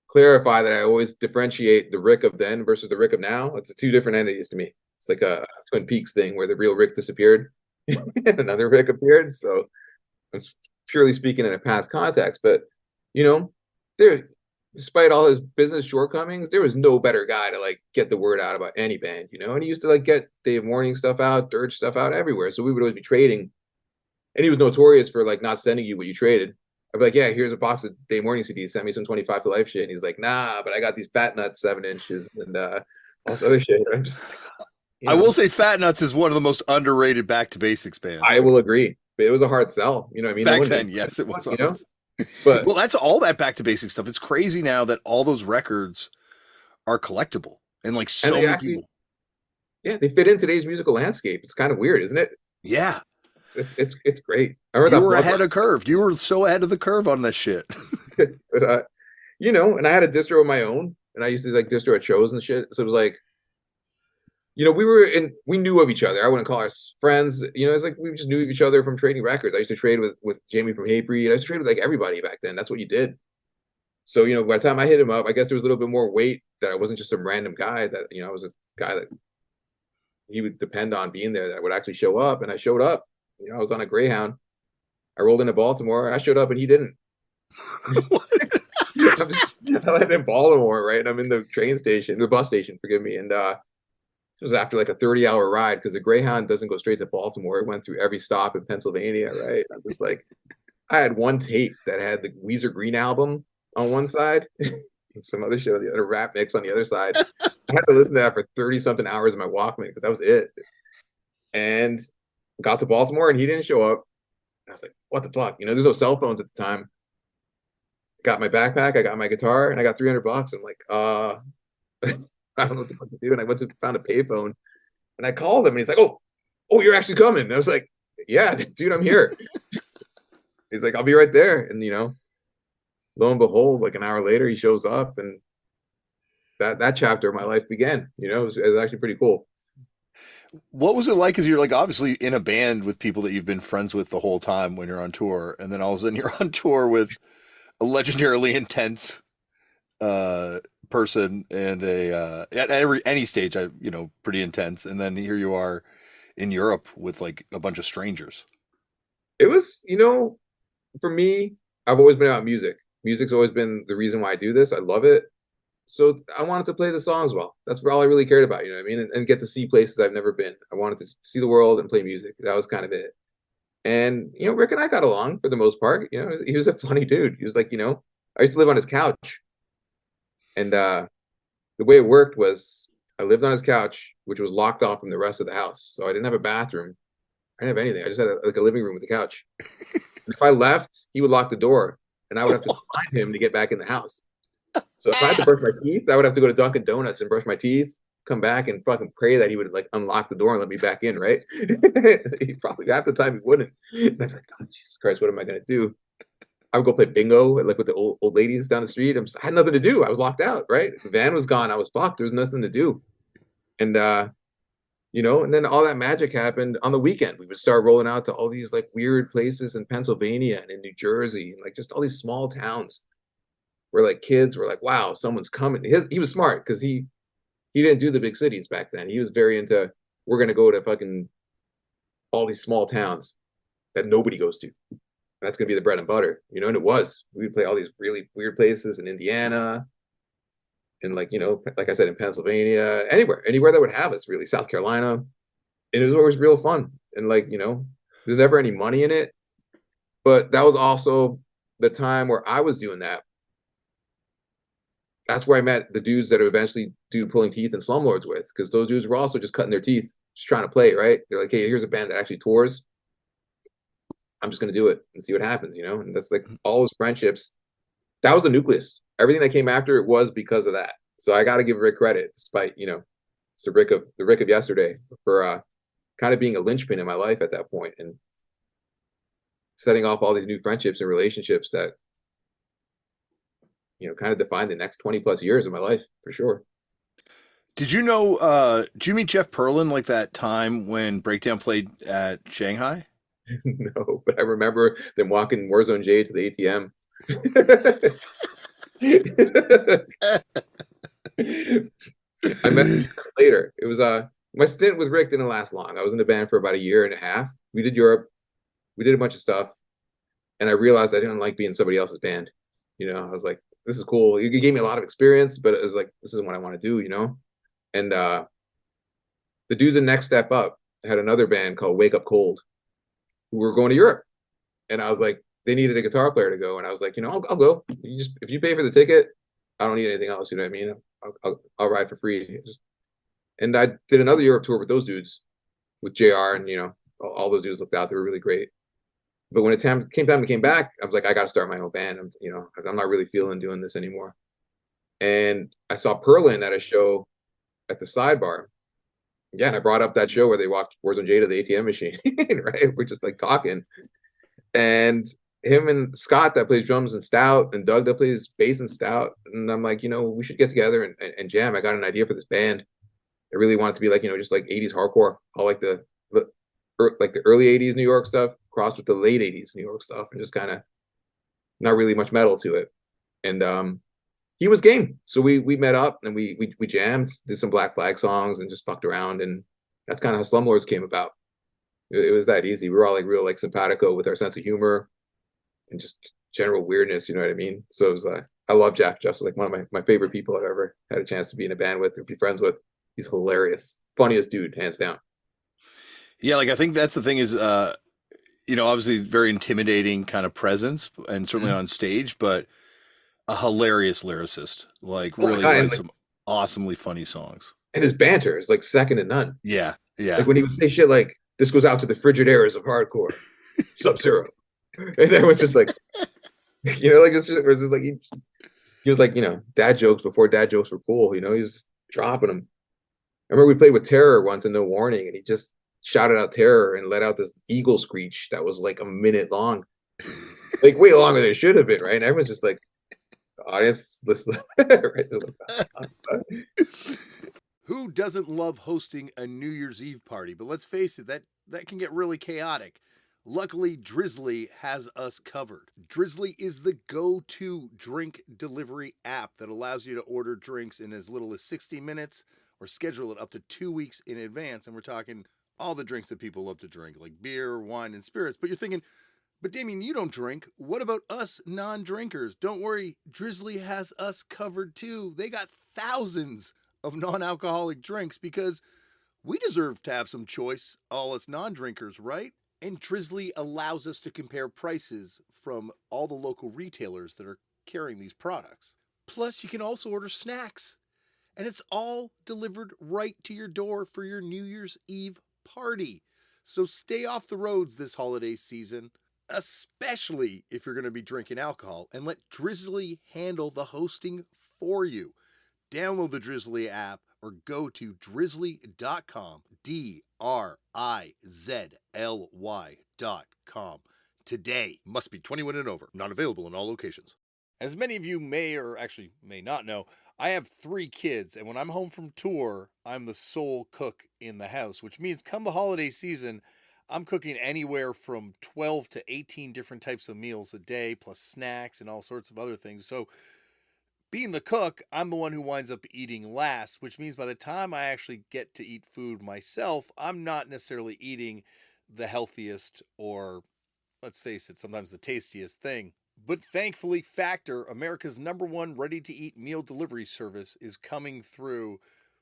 Speaker 2: clarify that I always differentiate the Rick of then versus the Rick of now. It's two different entities to me. It's like a Twin Peaks thing where the real Rick disappeared and another Rick appeared. So it's purely speaking in a past context. But there, despite all his business shortcomings, there was no better guy to like get the word out about any band, And he used to like get Dave Morning stuff out, Dirge stuff out everywhere. So we would always be trading. And he was notorious for like not sending you what you traded. I'd be like, yeah, here's a box of Day Morning CDs. Send me some 25 to Life shit. And he's like, nah, but I got these Fat Nuts 7-inches and all this other shit. And I'm just like,
Speaker 1: I will say Fat Nuts is one of the most underrated Back to Basics bands.
Speaker 2: I will agree. But it was a hard sell. You know what I mean?
Speaker 1: Back then, yes, it was.
Speaker 2: But
Speaker 1: well, that's all that Back to Basics stuff. It's crazy now that all those records are collectible and like so many people.
Speaker 2: Yeah, they fit in today's musical landscape. It's kind of weird, isn't it?
Speaker 1: Yeah.
Speaker 2: It's great.
Speaker 1: You were ahead of curve. You were so ahead of the curve on this shit.
Speaker 2: But and I had a distro of my own, and I used to like distro at shows and shit. So it was like, we knew of each other. I wouldn't call us friends. It's like we just knew each other from trading records. I used to trade with Jamie from Hatebreed. I used to trade with like everybody back then. That's what you did. So by the time I hit him up, I guess there was a little bit more weight that I wasn't just some random guy. That I was a guy that he would depend on being there. That would actually show up, and I showed up. I was on a Greyhound. I rolled into Baltimore. I showed up, and he didn't. I lived in Baltimore, right? And I'm in the bus station, forgive me. And it was after like a 30-hour ride because the Greyhound doesn't go straight to Baltimore. It went through every stop in Pennsylvania, right? I was like, I had one tape that had the Weezer Green album on one side. some other shit on the other rap mix on the other side. I had to listen to that for 30 something hours in my Walkman because that was it. And got to Baltimore and he didn't show up. I was like, what the fuck? You know, there's no cell phones at the time. Got my backpack, I got my guitar, and I got $300. I'm like, I don't know what the fuck to do. And I went to found a payphone and I called him and he's like, oh, you're actually coming. And I was like, yeah, dude, I'm here. He's like, I'll be right there. And you know, lo and behold, like an hour later, he shows up and that chapter of my life began. You know, it was actually pretty cool.
Speaker 1: What was it like? Because you're like obviously in a band with people that you've been friends with the whole time when you're on tour, and then all of a sudden you're on tour with a legendarily intense uh, person and a at any stage, pretty intense, and then here you are in Europe with like a bunch of strangers.
Speaker 2: It was, you know, for me, I've always been about music. Music's always been the reason why I do this. I love it. So I wanted to play the songs well. That's all I really cared about, you know what I mean? And get to see places I've never been. I wanted to see the world and play music. That was kind of it. And, you know, Rick and I got along for the most part. You know, he was a funny dude. He was like, you know, I used to live on his couch. And the way it worked was I lived on his couch, which was locked off from the rest of the house. So I didn't have a bathroom. I didn't have anything. I just had like a living room with a couch. And if I left, he would lock the door and I would have to find him to get back in the house. So if I had to brush my teeth, I would have to go to Dunkin' Donuts and brush my teeth, come back and fucking pray that he would like unlock the door and let me back in, right? He probably half the time he wouldn't. And I was like, oh, Jesus Christ, what am I gonna do? I would go play bingo like with the old ladies down the street. I had nothing to do. I was locked out, right? The van was gone. I was fucked. There was nothing to do. And you know, and then all that magic happened on the weekend. We would start rolling out to all these like weird places in Pennsylvania and in New Jersey, and like just all these small towns where like kids were like, wow, someone's coming. He was smart because he didn't do the big cities back then. He was very into we're gonna go to fucking all these small towns that nobody goes to. That's gonna be the bread and butter, you know. And it was. We would play all these really weird places in Indiana, and like you know, like I said, in Pennsylvania, anywhere that would have us, really, South Carolina. And it was always real fun. And like you know, there's never any money in it, but that was also the time where I was doing that. That's where I met the dudes that are eventually do pulling teeth and slumlords with, because those dudes were also just cutting their teeth, just trying to play, right? They're like, hey, here's a band that actually tours. I'm just gonna do it and see what happens, you know? And that's like all those friendships. That was the nucleus. Everything that came after it was because of that. So I gotta give Rick credit, despite, you know, it's the Rick of yesterday for kind of being a linchpin in my life at that point and setting off all these new friendships and relationships that you know, kind of defined the next 20 plus years of my life for sure.
Speaker 1: Did you meet Jeff Perlin like that time when Breakdown played at Shanghai?
Speaker 2: No, but I remember them walking Warzone J to the ATM. I met him later. It was my stint with Rick didn't last long. I was in the band for about a year and a half. We did Europe, we did a bunch of stuff, and I realized I didn't like being somebody else's band. You know, I was like, this is cool. It gave me a lot of experience, but it was like, this isn't what I want to do, you know? And the dudes in Next Step Up had another band called Wake Up Cold who were going to Europe. And I was like, they needed a guitar player to go. And I was like, you know, I'll go. You just if you pay for the ticket, I don't need anything else. You know what I mean? I'll ride for free. And I did another Europe tour with those dudes, with JR, and you know, all those dudes looked out. They were really great. But when it came time to came back, I was like, I got to start my own band. I'm not really feeling doing this anymore. And I saw Perlin at a show at the Sidebar. Yeah, and I brought up that show where they walked Warzone J to the ATM machine, right? We're just like talking. And him and Scott that plays drums and Stout and Doug that plays bass and Stout. And I'm like, you know, we should get together and jam. I got an idea for this band. I really want it to be like, you know, just like 80s hardcore, all like the early 80s New York stuff crossed with the late 80s New York stuff and just kind of not really much metal to it. And he was game. So we met up and we jammed, did some Black Flag songs and just fucked around. And that's kind of how Slumlords came about. It was that easy. We were all like real like simpatico with our sense of humor and just general weirdness, you know what I mean? So it was I love Jeff. Jeff's like one of my favorite people I've ever had a chance to be in a band with or be friends with. He's hilarious. Funniest dude, hands down.
Speaker 1: Yeah, like I think that's the thing is obviously very intimidating kind of presence and certainly on stage, but a hilarious lyricist. Like
Speaker 2: Oh my
Speaker 1: really
Speaker 2: God. And
Speaker 1: writes
Speaker 2: like,
Speaker 1: some awesomely funny songs.
Speaker 2: and his banter is like second to none.
Speaker 1: Yeah,
Speaker 2: Like
Speaker 1: yeah.
Speaker 2: when he would say shit like, this goes out to the frigid eras of hardcore, Sub-Zero. And then was just like, like it's just, it was just like he was like, dad jokes before dad jokes were cool. He was just dropping them. I remember we played with Terror once in No Warning, and he just shouted out Terror and let out this eagle screech that was like a minute long, like way longer than it should have been, right? And everyone's just like, the audience, listen, right?
Speaker 1: Who doesn't love hosting a New Year's Eve party? But let's face it, that can get really chaotic. Luckily, Drizzly has us covered. Drizzly is the go-to drink delivery app that allows you to order drinks in as little as 60 minutes or schedule it up to 2 weeks in advance. And we're talking all the drinks that people love to drink, like beer, wine, and spirits. But you're thinking, but Damian, you don't drink. What about us non-drinkers? Don't worry, Drizzly has us covered too. They got thousands of non-alcoholic drinks because we deserve to have some choice, all us non-drinkers, right? And Drizzly allows us to compare prices from all the local retailers that are carrying these products. Plus, you can also order snacks, and it's all delivered right to your door for your New Year's Eve party. So stay off the roads this holiday season, especially if you're going to be drinking alcohol, and let Drizzly handle the hosting for you. Download the Drizzly app or go to drizzly.com, DRIZLY.com today. Must be 21 and over. Not available in all locations. As many of you may or actually may not know, I have 3 kids, and when I'm home from tour, I'm the sole cook in the house, which means come the holiday season, I'm cooking anywhere from 12 to 18 different types of meals a day, plus snacks and all sorts of other things. So being the cook, I'm the one who winds up eating last, which means by the time I actually get to eat food myself, I'm not necessarily eating the healthiest or, let's face it, sometimes the tastiest thing. But thankfully, Factor, America's #1 ready to eat meal delivery service, is coming through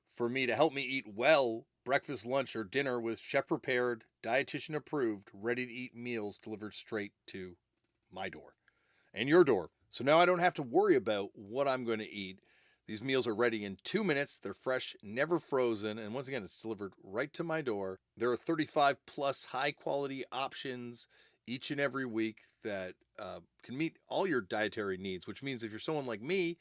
Speaker 1: for me to help me eat well breakfast, lunch, or dinner with chef prepared, dietitian approved, ready to eat meals delivered straight to my door and your door. So now I don't have to worry about what I'm going to eat. These meals are ready in 2 minutes. They're fresh, never frozen. And once again, it's delivered right to my door. There are 35 plus high quality options each and every week that can meet all your dietary needs, which means if you're someone like me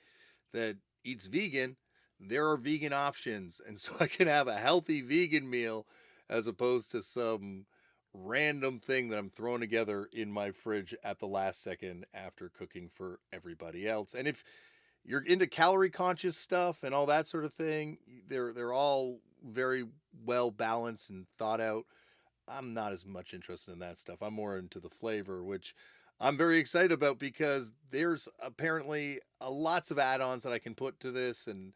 Speaker 1: that eats vegan, there are vegan options. And so I can have a healthy vegan meal as opposed to some random thing that I'm throwing together in my fridge at the last second after cooking for everybody else. And if you're into calorie conscious stuff and all that sort of thing, they're all very well balanced and thought out. I'm not as much interested in that stuff. I'm more into the flavor, which I'm very excited about because there's apparently lots of add-ons that I can put to this and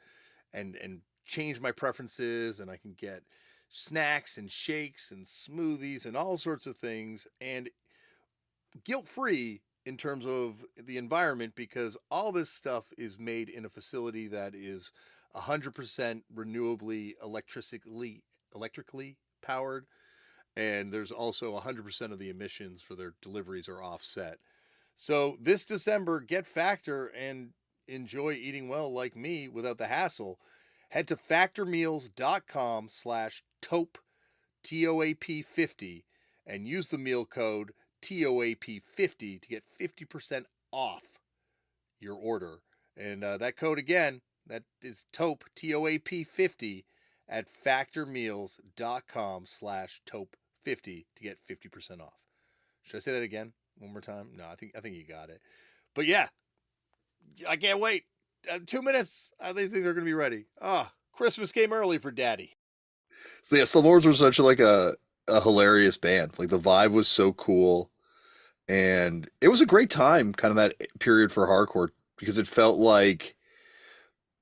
Speaker 1: change my preferences, and I can get snacks and shakes and smoothies and all sorts of things, and guilt-free in terms of the environment because all this stuff is made in a facility that is 100% renewably electrically powered, and there's also 100% of the emissions for their deliveries are offset. So this December, get Factor and enjoy eating well like me without the hassle. Head to factormeals.com/TOAP, TOAP50, and use the meal code TOAP50 to get 50% off your order. And that code again, that is TOAP, TOAP50 at factormeals.com/TOAP50 to get 50% off. Should I say that again one more time? No, I think you got it. But yeah, I can't wait. 2 minutes. I think they're going to be ready. Christmas came early for Daddy. So yeah, Slumlords were such like a hilarious band. Like the vibe was so cool, and it was a great time, kind of that period for hardcore because it felt like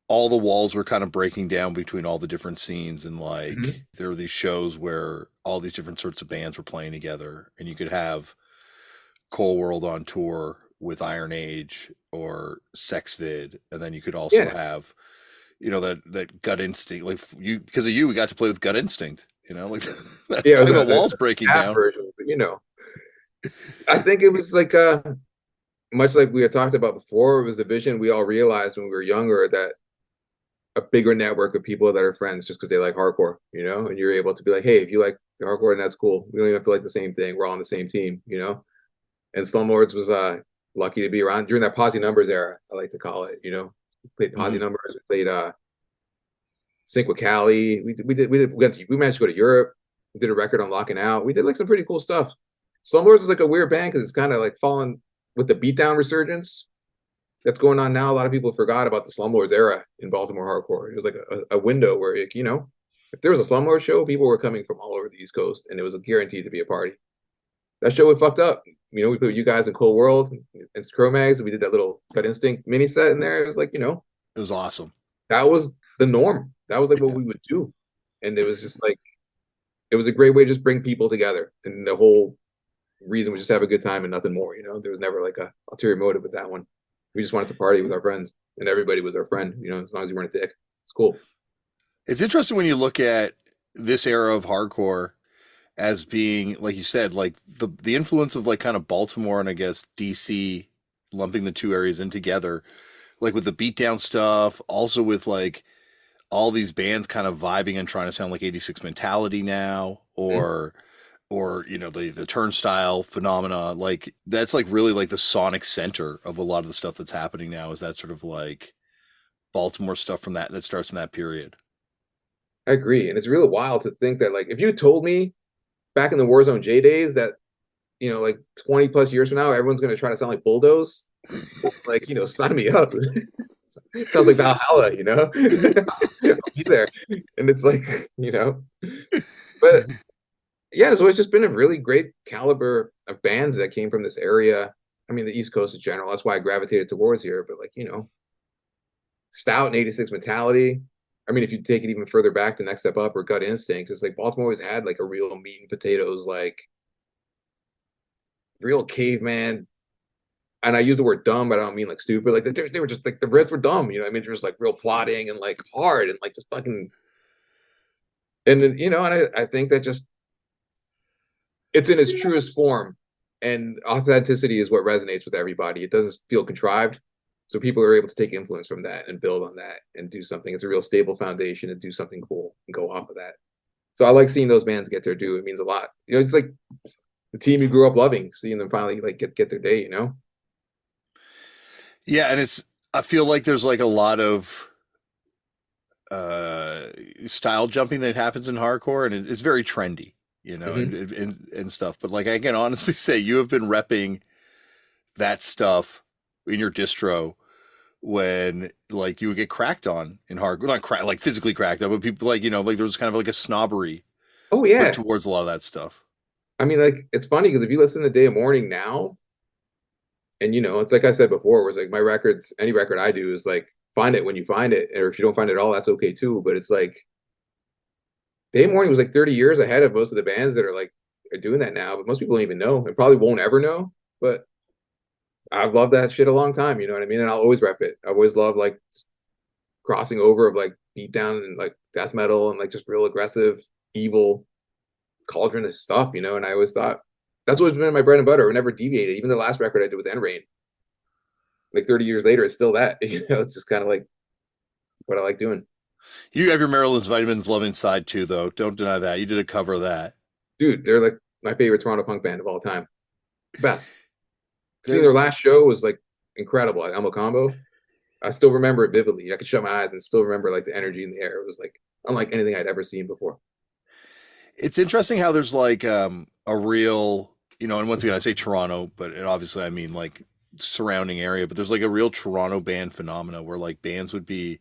Speaker 1: all the walls were kind of breaking down between all the different scenes, and like there were these shows where all these different sorts of bands were playing together, and you could have Cold World on tour with Iron Age or Sex Vid, and then you could also
Speaker 2: Yeah.
Speaker 1: have that Gut Instinct, like you because of you we got to play with Gut Instinct, like
Speaker 2: Yeah, it was
Speaker 1: talking about
Speaker 2: the
Speaker 1: walls breaking
Speaker 2: app
Speaker 1: down.
Speaker 2: version, but I think it was like much like we had talked about before, it was the vision we all realized when we were younger that a bigger network of people that are friends just because they like hardcore, you know, and you're able to be like, hey, if you like hardcore, and that's cool. We don't even have to like the same thing. We're all on the same team, you know. And Slumlords was lucky to be around during that Posse Numbers era, I like to call it, you know. We played Posse
Speaker 1: Hmm.
Speaker 2: Numbers, we played Sync with Cali. We managed to go to Europe. We did a record on Locking Out. We did like some pretty cool stuff. Slumlords is like a weird band because it's kind of like fallen with the beatdown resurgence that's going on now. A lot of people forgot about the Slumlords era in Baltimore hardcore. It was like a window where, like, you know, if there was a Slumlord show, people were coming from all over the East Coast, and it was a guaranteed to be a party. That show was fucked up. You know, we put you guys in Cold World and Chromags, and we did that little Gut Instinct mini set in there. It was like, you know,
Speaker 1: It was awesome.
Speaker 2: that was the norm. That was like what
Speaker 1: Yeah.
Speaker 2: we would do. And it was just like, it was a great way to just bring people together. And the whole reason was just have a good time and nothing more. You know, there was never like a ulterior motive with that one. We just wanted to party with our friends, and everybody was our friend. You know, as long as you weren't a dick, it's cool.
Speaker 1: It's interesting when you look at this era of hardcore as being, like you said, like the influence of like kind of Baltimore and I guess DC lumping the two areas in together, like with the beatdown stuff, also with like all these bands kind of vibing and trying to sound like 86 Mentality now,
Speaker 2: Mhm.
Speaker 1: or you know the turnstile phenomena, like that's like really like the sonic center of a lot of the stuff that's happening now, is that sort of like Baltimore stuff from that starts in that period.
Speaker 2: I agree. And it's really wild to think that, like, if you told me back in the Warzone J days that, you know, like 20 plus years from now, everyone's going to try to sound like Bulldoze, like, you know, sign me up. Sounds like Valhalla, you know? I'll be there. And it's like, you know, but yeah, so it's just been a really great caliber of bands that came from this area. I mean, the East Coast in general. That's why I gravitated towards here. But like, you know, Stout and 86 Mentality. I mean, if you take it even further back to Next Step Up or Gut Instinct, it's like Baltimore always had like a real meat and potatoes, like real caveman. And I use the word dumb, but I don't mean like stupid. Like they were just like the Reds were dumb, you know. I mean, there was like real plotting and like hard and like just fucking. And then, you know, and I think that just it's in its truest form, and authenticity is what resonates with everybody. It doesn't feel contrived, so people are able to take influence from that and build on that and do something. It's a real stable foundation and do something cool and go off of that. So I like seeing those bands get their due. It means a lot. You know, it's like the team you grew up loving, seeing them finally like get their day. You know.
Speaker 1: Yeah, and it's, I feel like there's like a lot of uh style jumping that happens in hardcore, and it's very trendy, you know,
Speaker 2: Mm-hmm.
Speaker 1: and stuff. But like I can honestly say you have been repping that stuff in your distro when like you would get cracked on in hardcore, not crack like physically cracked on, but people like, you know, like there was kind of like a snobbery
Speaker 2: Oh
Speaker 1: put
Speaker 2: yeah.
Speaker 1: towards a lot of that stuff.
Speaker 2: I mean, like it's funny because if you listen to Day of Mourning now, and you know, it's like I said before, where it's like my records, any record I do is like find it when you find it, or if you don't find it at all, that's okay too. But it's like Day of Mourning was like 30 years ahead of most of the bands that are doing that now, but most people don't even know and probably won't ever know. But I've loved that shit a long time, you know what I mean? And I'll always rep it. I always love like just crossing over of like beat down and like death metal and like just real aggressive, evil cauldron of stuff, you know. And I always thought that's what's been my bread and butter. I never deviated. Even the last record I did with N-Rain, like 30 years later, it's still that. You know, it's just kind of like what I like doing.
Speaker 1: You have your Maryland's Vitamins Love Inside too, though. Don't deny that. You did a cover of that.
Speaker 2: Dude, they're like my favorite Toronto punk band of all time. Best. Seeing their
Speaker 1: There's
Speaker 2: last show was like incredible at Elmo Combo. I still remember it vividly. I could shut my eyes and still remember like the energy in the air. It was like unlike anything I'd ever seen before.
Speaker 1: it's interesting how there's like a real, you know, and once again I say Toronto, but it, obviously I mean like surrounding area, but there's like a real Toronto band phenomena where like bands would be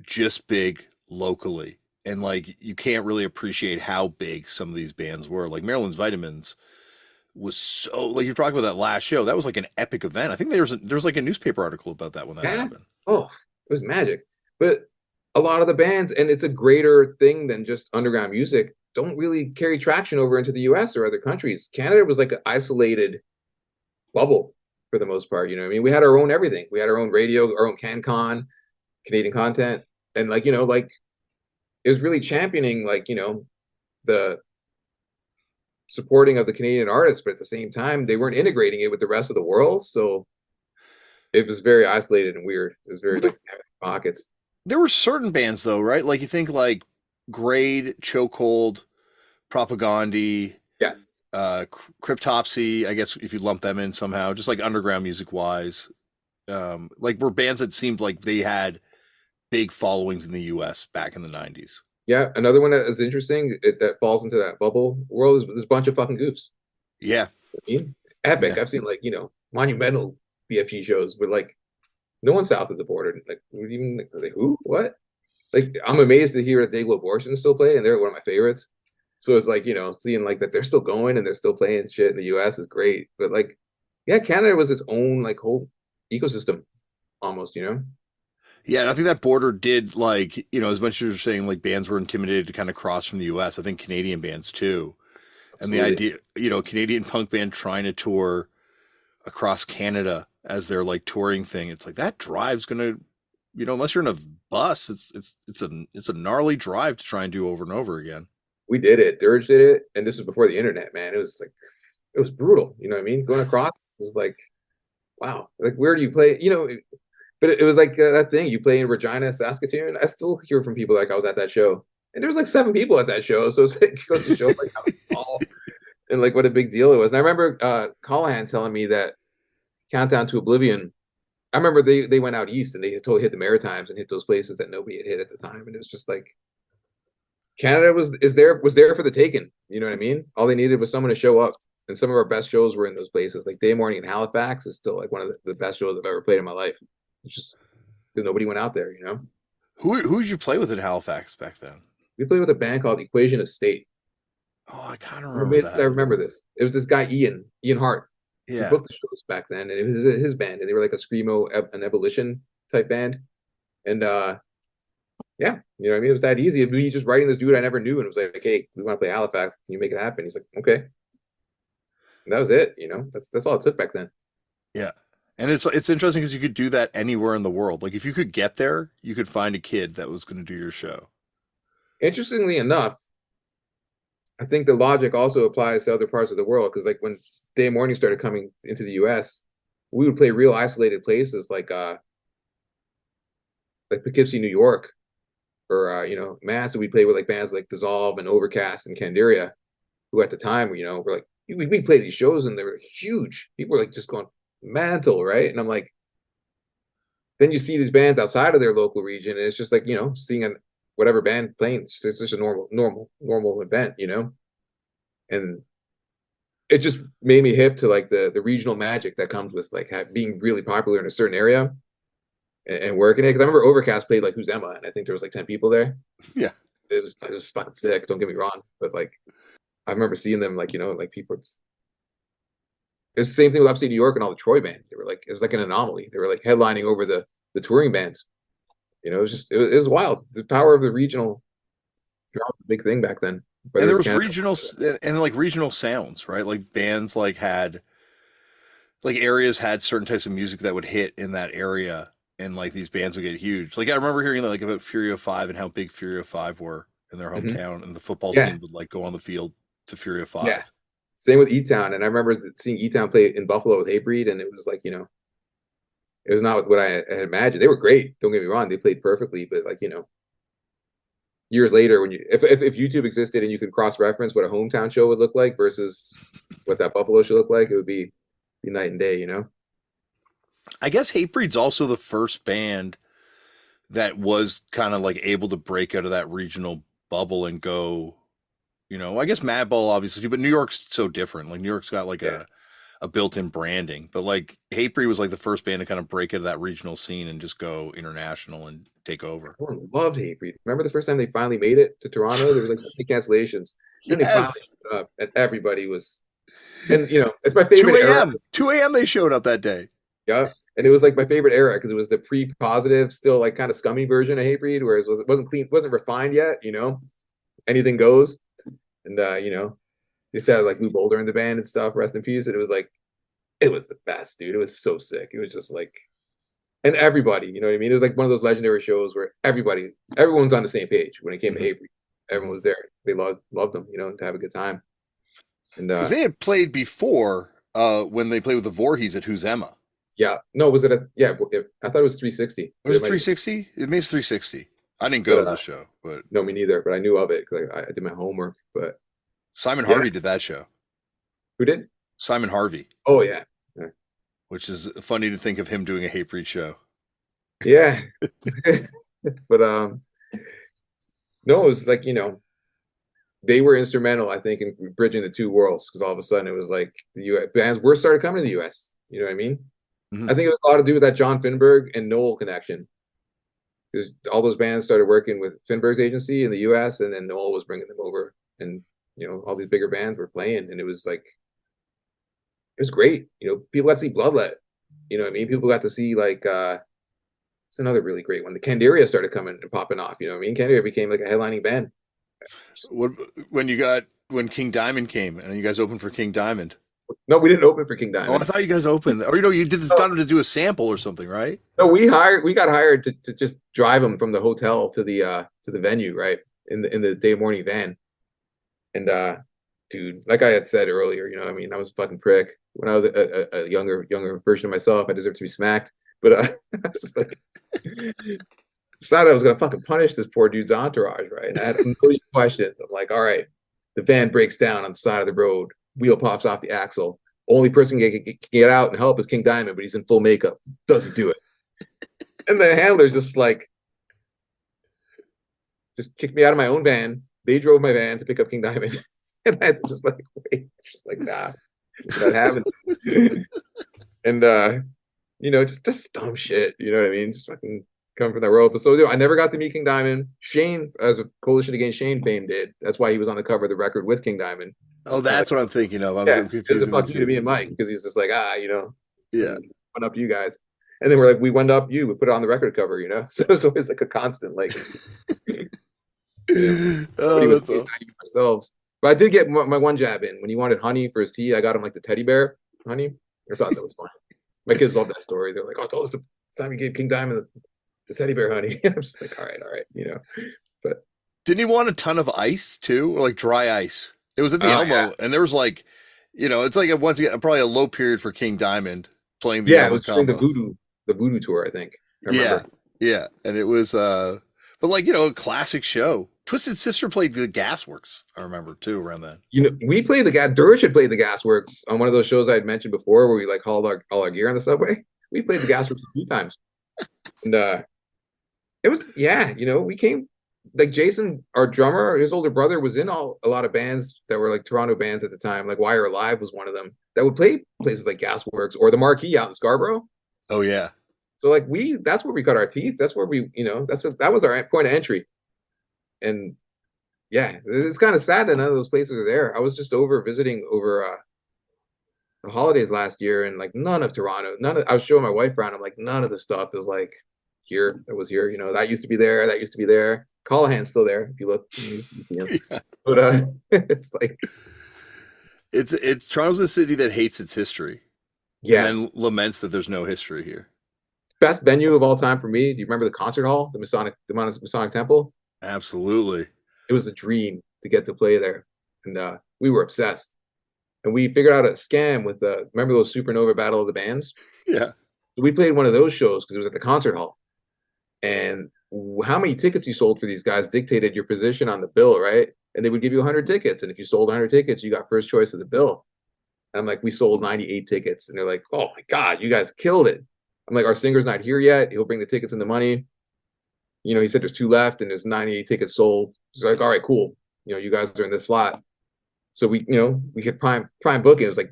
Speaker 1: just big locally, and like you can't really appreciate how big some of these bands were. Like Maryland's Vitamins was so, like you're talking about that last show, that was like an epic event. I think there's like a newspaper article about that when that
Speaker 2: Yeah.
Speaker 1: happened.
Speaker 2: Oh, it was magic. But a lot of the bands, and it's a greater thing than just underground music, don't really carry traction over into the US or other countries. Canada was like an isolated bubble for the most part. You know what I mean? We had our own everything. We had our own radio, our own CanCon, Canadian content. And like, you know, like it was really championing like, you know, the supporting of the Canadian artists, but at the same time, they weren't integrating it with the rest of the world. So it was very isolated and weird. It was very
Speaker 1: Well, there,
Speaker 2: like pockets.
Speaker 1: there were certain bands though, right? Like you think like Grade, Chokehold, Propagandy,
Speaker 2: Yes.
Speaker 1: Cryptopsy, I guess if you lump them in somehow, just like underground music wise, like were bands that seemed like they had big followings in the U.S. back in the '90s.
Speaker 2: Yeah. Another one that is interesting that falls into that bubble world is this bunch of fucking goofs.
Speaker 1: Yeah,
Speaker 2: I mean, epic.
Speaker 1: yeah,
Speaker 2: I've seen like, monumental BFG shows with like no one south of the border. Like, even like who? What? Like, I'm amazed to hear that Dago Abortion still play, and they're one of my favorites. So it's like, seeing like that they're still going and they're still playing shit in the US is great. But like, yeah, Canada was its own like whole ecosystem almost.
Speaker 1: yeah. And I think that border did like as much as you're saying like bands were intimidated to kind of cross from the U.S. I think Canadian bands too, and the
Speaker 2: Absolutely.
Speaker 1: idea Canadian punk band trying to tour across Canada as their like touring thing. It's like that drive's gonna, unless you're in a bus, it's a gnarly drive to try and do over and over again.
Speaker 2: We did it. Dirge did it, and this was before the internet, man. It was like it was brutal. You know what I mean? Going across was like, wow. Like, where do you play? But it was like that thing you play in Regina, Saskatoon. I still hear from people like I was at that show, and there was like 7 people at that show. So it's like, it goes to show like how small and like what a big deal it was. And I remember Callahan telling me that Countdown to Oblivion. I remember they went out east and they totally hit the Maritimes and hit those places that nobody had hit at the time. And it was just like Canada was there for the taking. You know what I mean? All they needed was someone to show up. And some of our best shows were in those places. Like Day Morning in Halifax is still like one of the best shows I've ever played in my life. It's just because nobody went out there.
Speaker 1: Who did you play with in Halifax back then?
Speaker 2: We played with a band called Equation of State.
Speaker 1: Oh, I kind of
Speaker 2: I'm
Speaker 1: remember
Speaker 2: amazed I
Speaker 1: that.
Speaker 2: remember this. It was this guy Ian Hart. He
Speaker 1: Yeah.
Speaker 2: booked the shows back then, and it was his band, and they were like a screamo, an ebullition type band. And yeah, you know what I mean? It was that easy. It'd be just writing this dude I never knew, and it was like, hey, we want to play Halifax. Can you make it happen? He's like, okay. And that was it. That's all it took back then.
Speaker 1: Yeah. And it's interesting because you could do that anywhere in the world. Like if you could get there, you could find a kid that was going to do your show.
Speaker 2: Interestingly enough, I think the logic also applies to other parts of the world because like when Day Morning started coming into the US, we would play real isolated places like Poughkeepsie, New York, or Mass, and we played with like bands like Dissolve and Overcast and Candiria, who at the time were like we played these shows and they were huge. People were like just going mental, right? And I'm like, then you see these bands outside of their local region, and it's just like seeing whatever band playing. It's just a normal event. And it just made me hip to like the regional magic that comes with like being really popular in a certain area and working it. Because I remember Overcast played like Who's Emma, and I think there was like 10 people there.
Speaker 1: Yeah.
Speaker 2: It was fucking sick. Don't get me wrong, but like I remember seeing them like like people. It's the same thing with upstate New York and all the Troy bands. They were like it was like an anomaly. They were like headlining over the touring bands. It was just it was wild. The power of the regional was a big thing back then. Whether
Speaker 1: And
Speaker 2: it
Speaker 1: there
Speaker 2: was
Speaker 1: was
Speaker 2: Canada.
Speaker 1: regional and like regional sounds, right? Like bands like had like areas had certain types of music that would hit in that area and like these bands would get huge. Like I remember hearing like about Furio 5 and how big Furio 5 were in their
Speaker 2: Mhm.
Speaker 1: hometown and the football
Speaker 2: Yeah,
Speaker 1: team would like go on the field to Furio
Speaker 2: yeah.
Speaker 1: 5.
Speaker 2: Same with E Town, and I remember seeing E Town play in Buffalo with Hatebreed, and it was like it was not what I had imagined. They were great. Don't get me wrong; they played perfectly, but like years later, when if YouTube existed and you could cross reference what a hometown show would look like versus what that Buffalo show looked like, it would be night and day.
Speaker 1: I guess Hatebreed's also the first band that was kind of like able to break out of that regional bubble and go, I guess Madball obviously, but New York's so different. Like New York's got like
Speaker 2: Yeah,
Speaker 1: a built-in branding, but like Hatebreed was like the first band to kind of break out of that regional scene and just go international and take over.
Speaker 2: everyone loved Hatebreed. Remember the first time they finally made it to Toronto? There was like 50 cancellations. Then they finally
Speaker 1: Yes.
Speaker 2: showed up, and everybody was. And it's my
Speaker 1: 2
Speaker 2: favorite era.
Speaker 1: a.m. 2 a.m. they showed up that day.
Speaker 2: Yeah. And it was like my favorite era because it was the pre-positive, still like kind of scummy version of Hatebreed, where it wasn't clean, wasn't refined yet. Anything goes. And just had like Lou Boulder in the band and stuff, rest in peace. And it was the best, dude. It was so sick. It was just like and everybody, you know what I mean? It was like one of those legendary shows where everyone's on the same page when it came to
Speaker 1: Hmm.
Speaker 2: Hatebreed. Everyone was there. They loved them, to have a good time. And
Speaker 1: Because they had played before when they played with the Voorhees at Who's Emma.
Speaker 2: yeah, no, was it a yeah? I thought it was 360.
Speaker 1: It was 360? It means 360. I didn't go
Speaker 2: But
Speaker 1: to the show, but
Speaker 2: no, me neither. But I knew of it because I did my homework. But
Speaker 1: Simon
Speaker 2: yeah,
Speaker 1: Harvey did that show.
Speaker 2: who did?
Speaker 1: Simon Harvey,
Speaker 2: Oh yeah,
Speaker 1: which is funny to think of him doing a Hatebreed show.
Speaker 2: yeah. But no, it was like they were instrumental, I think, in bridging the two worlds because all of a sudden it was like the U.S. bands were started coming to the U.S. You know what I mean?
Speaker 1: Mm-hmm.
Speaker 2: I think it was a lot to do with that John Finberg and Noel connection because all those bands started working with Finberg's agency in the U.S. and then Noel was bringing them over, and all these bigger bands were playing, and it was like it was great. People got to see Bloodlet. You know what I mean? People got to see like it's another really great one. The Candiria started coming and popping off. You know what I mean? Candiria became like a headlining band.
Speaker 1: What when King Diamond came and you guys opened for King Diamond?
Speaker 2: No, we didn't open for King
Speaker 1: Oh, I
Speaker 2: Diamond.
Speaker 1: thought you guys opened, or you did this, got him to do a sample or something, right?
Speaker 2: No, we got hired to just drive them from the hotel to the venue, right? In the day morning van. And dude, like I had said earlier, I mean, I was a fucking prick. When I was a younger version of myself, I deserved to be smacked. But I was just like decided I was gonna fucking punish this poor dude's entourage, right? And I had a million questions. I'm like, all right, the van breaks down on the side of the road, wheel pops off the axle. Only person can get out and help is King Diamond, but he's in full makeup. Doesn't do it. And the handler's just kicked me out of my own van. They drove my van to pick up King Diamond. And I had to just wait. Just nah, not having it. And just dumb shit. You know what I mean? Just fucking come from that world. But so I never got to meet King Diamond. Shane, as a Coalition Against Shane fame, did. That's why he was on the cover of the record with King Diamond.
Speaker 1: Oh, that's what I'm thinking of. I'm
Speaker 2: confusing
Speaker 1: the
Speaker 2: fuck you to me and Mike because he's just like,
Speaker 1: yeah,
Speaker 2: one up you guys. And then we're like, we went up you. We put it on the record cover, So it's always like a constant, like,
Speaker 1: oh, that's all.
Speaker 2: ourselves. But I did get my one jab in when he wanted honey for his tea. I got him like the teddy bear honey. I thought that was fun. My kids love that story. They're like, "Oh, tell us the time you gave King Diamond the teddy bear honey." I'm just like, all right, But
Speaker 1: didn't he want a ton of ice too, or like dry ice? It was at the Elmo, and there was like, it's like once again probably a low period for King Diamond playing the Elmo
Speaker 2: it was during the Voodoo tour, I think. I remember.
Speaker 1: Yeah, and it was but like a classic show. Twisted Sister played the Gasworks, I remember too around then.
Speaker 2: We played Dirge had played the Gasworks on one of those shows I had mentioned before where we like hauled all our gear on the subway. We played the Gasworks a few times. And it was we came like Jason, our drummer, his older brother was in a lot of bands that were like Toronto bands at the time. Like Wire Alive was one of them that would play places like Gasworks or the Marquee out in Scarborough.
Speaker 1: Oh yeah.
Speaker 2: So like that's where we cut our teeth. That's where we, that was our point of entry. And yeah, it's kind of sad that none of those places are there. I was just visiting over the holidays last year, and like none of Toronto, I was showing my wife around. I'm like, none of the stuff is like here. That was here. That used to be there. That used to be there. Callahan's still there if you look. Yeah. But it's like
Speaker 1: it's Toronto's a city that hates its history.
Speaker 2: Yeah.
Speaker 1: And then laments that there's no history here.
Speaker 2: Best venue of all time for me. Do you remember the concert hall, the Masonic Temple?
Speaker 1: Absolutely.
Speaker 2: It was a dream to get to play there. And we were obsessed. And we figured out a scam with remember those Supernova Battle of the Bands?
Speaker 1: Yeah.
Speaker 2: So we played one of those shows because it was at the concert hall. And how many tickets you sold for these guys dictated your position on the bill, right? And they would give you 100 tickets. And if you sold 100 tickets, you got first choice of the bill. And I'm like, we sold 98 tickets. And they're like, oh my God, you guys killed it. I'm like, our singer's not here yet. He'll bring the tickets and the money. He said there's 2 left and there's 98 tickets sold. He's like, all right, cool. You guys are in this slot. So we hit prime booking. It was like,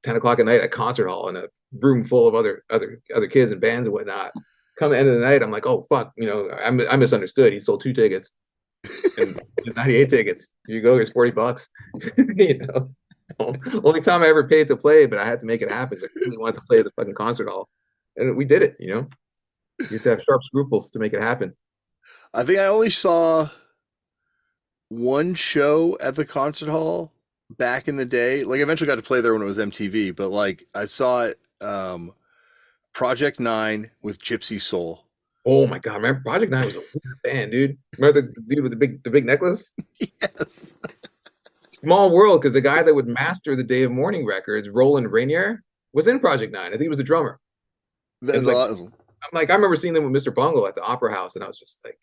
Speaker 2: 10 o'clock at night at concert hall in a room full of other kids and bands and whatnot. Come the end of the night, I'm like, oh fuck, I misunderstood. He sold 2 tickets and 98 tickets. Here you go, here's $40. Only time I ever paid to play, but I had to make it happen. I really wanted to play at the fucking concert hall. And we did it, You have to have sharp scruples to make it happen.
Speaker 1: I think I only saw one show at the concert hall back in the day. Like, I eventually got to play there when it was MTV, but like I saw it Project 9 with Gypsy Soul.
Speaker 2: Oh my God, remember Project 9 was a weird band, dude. Remember the dude with the big necklace?
Speaker 1: Yes.
Speaker 2: small world because the guy that would master the Day of Mourning records, Roland Rainier, was in Project Nine. I think he was the drummer. And
Speaker 1: That's
Speaker 2: like
Speaker 1: awesome.
Speaker 2: I'm like, I remember seeing them with Mr. Bungle at the Opera House, and I was just like,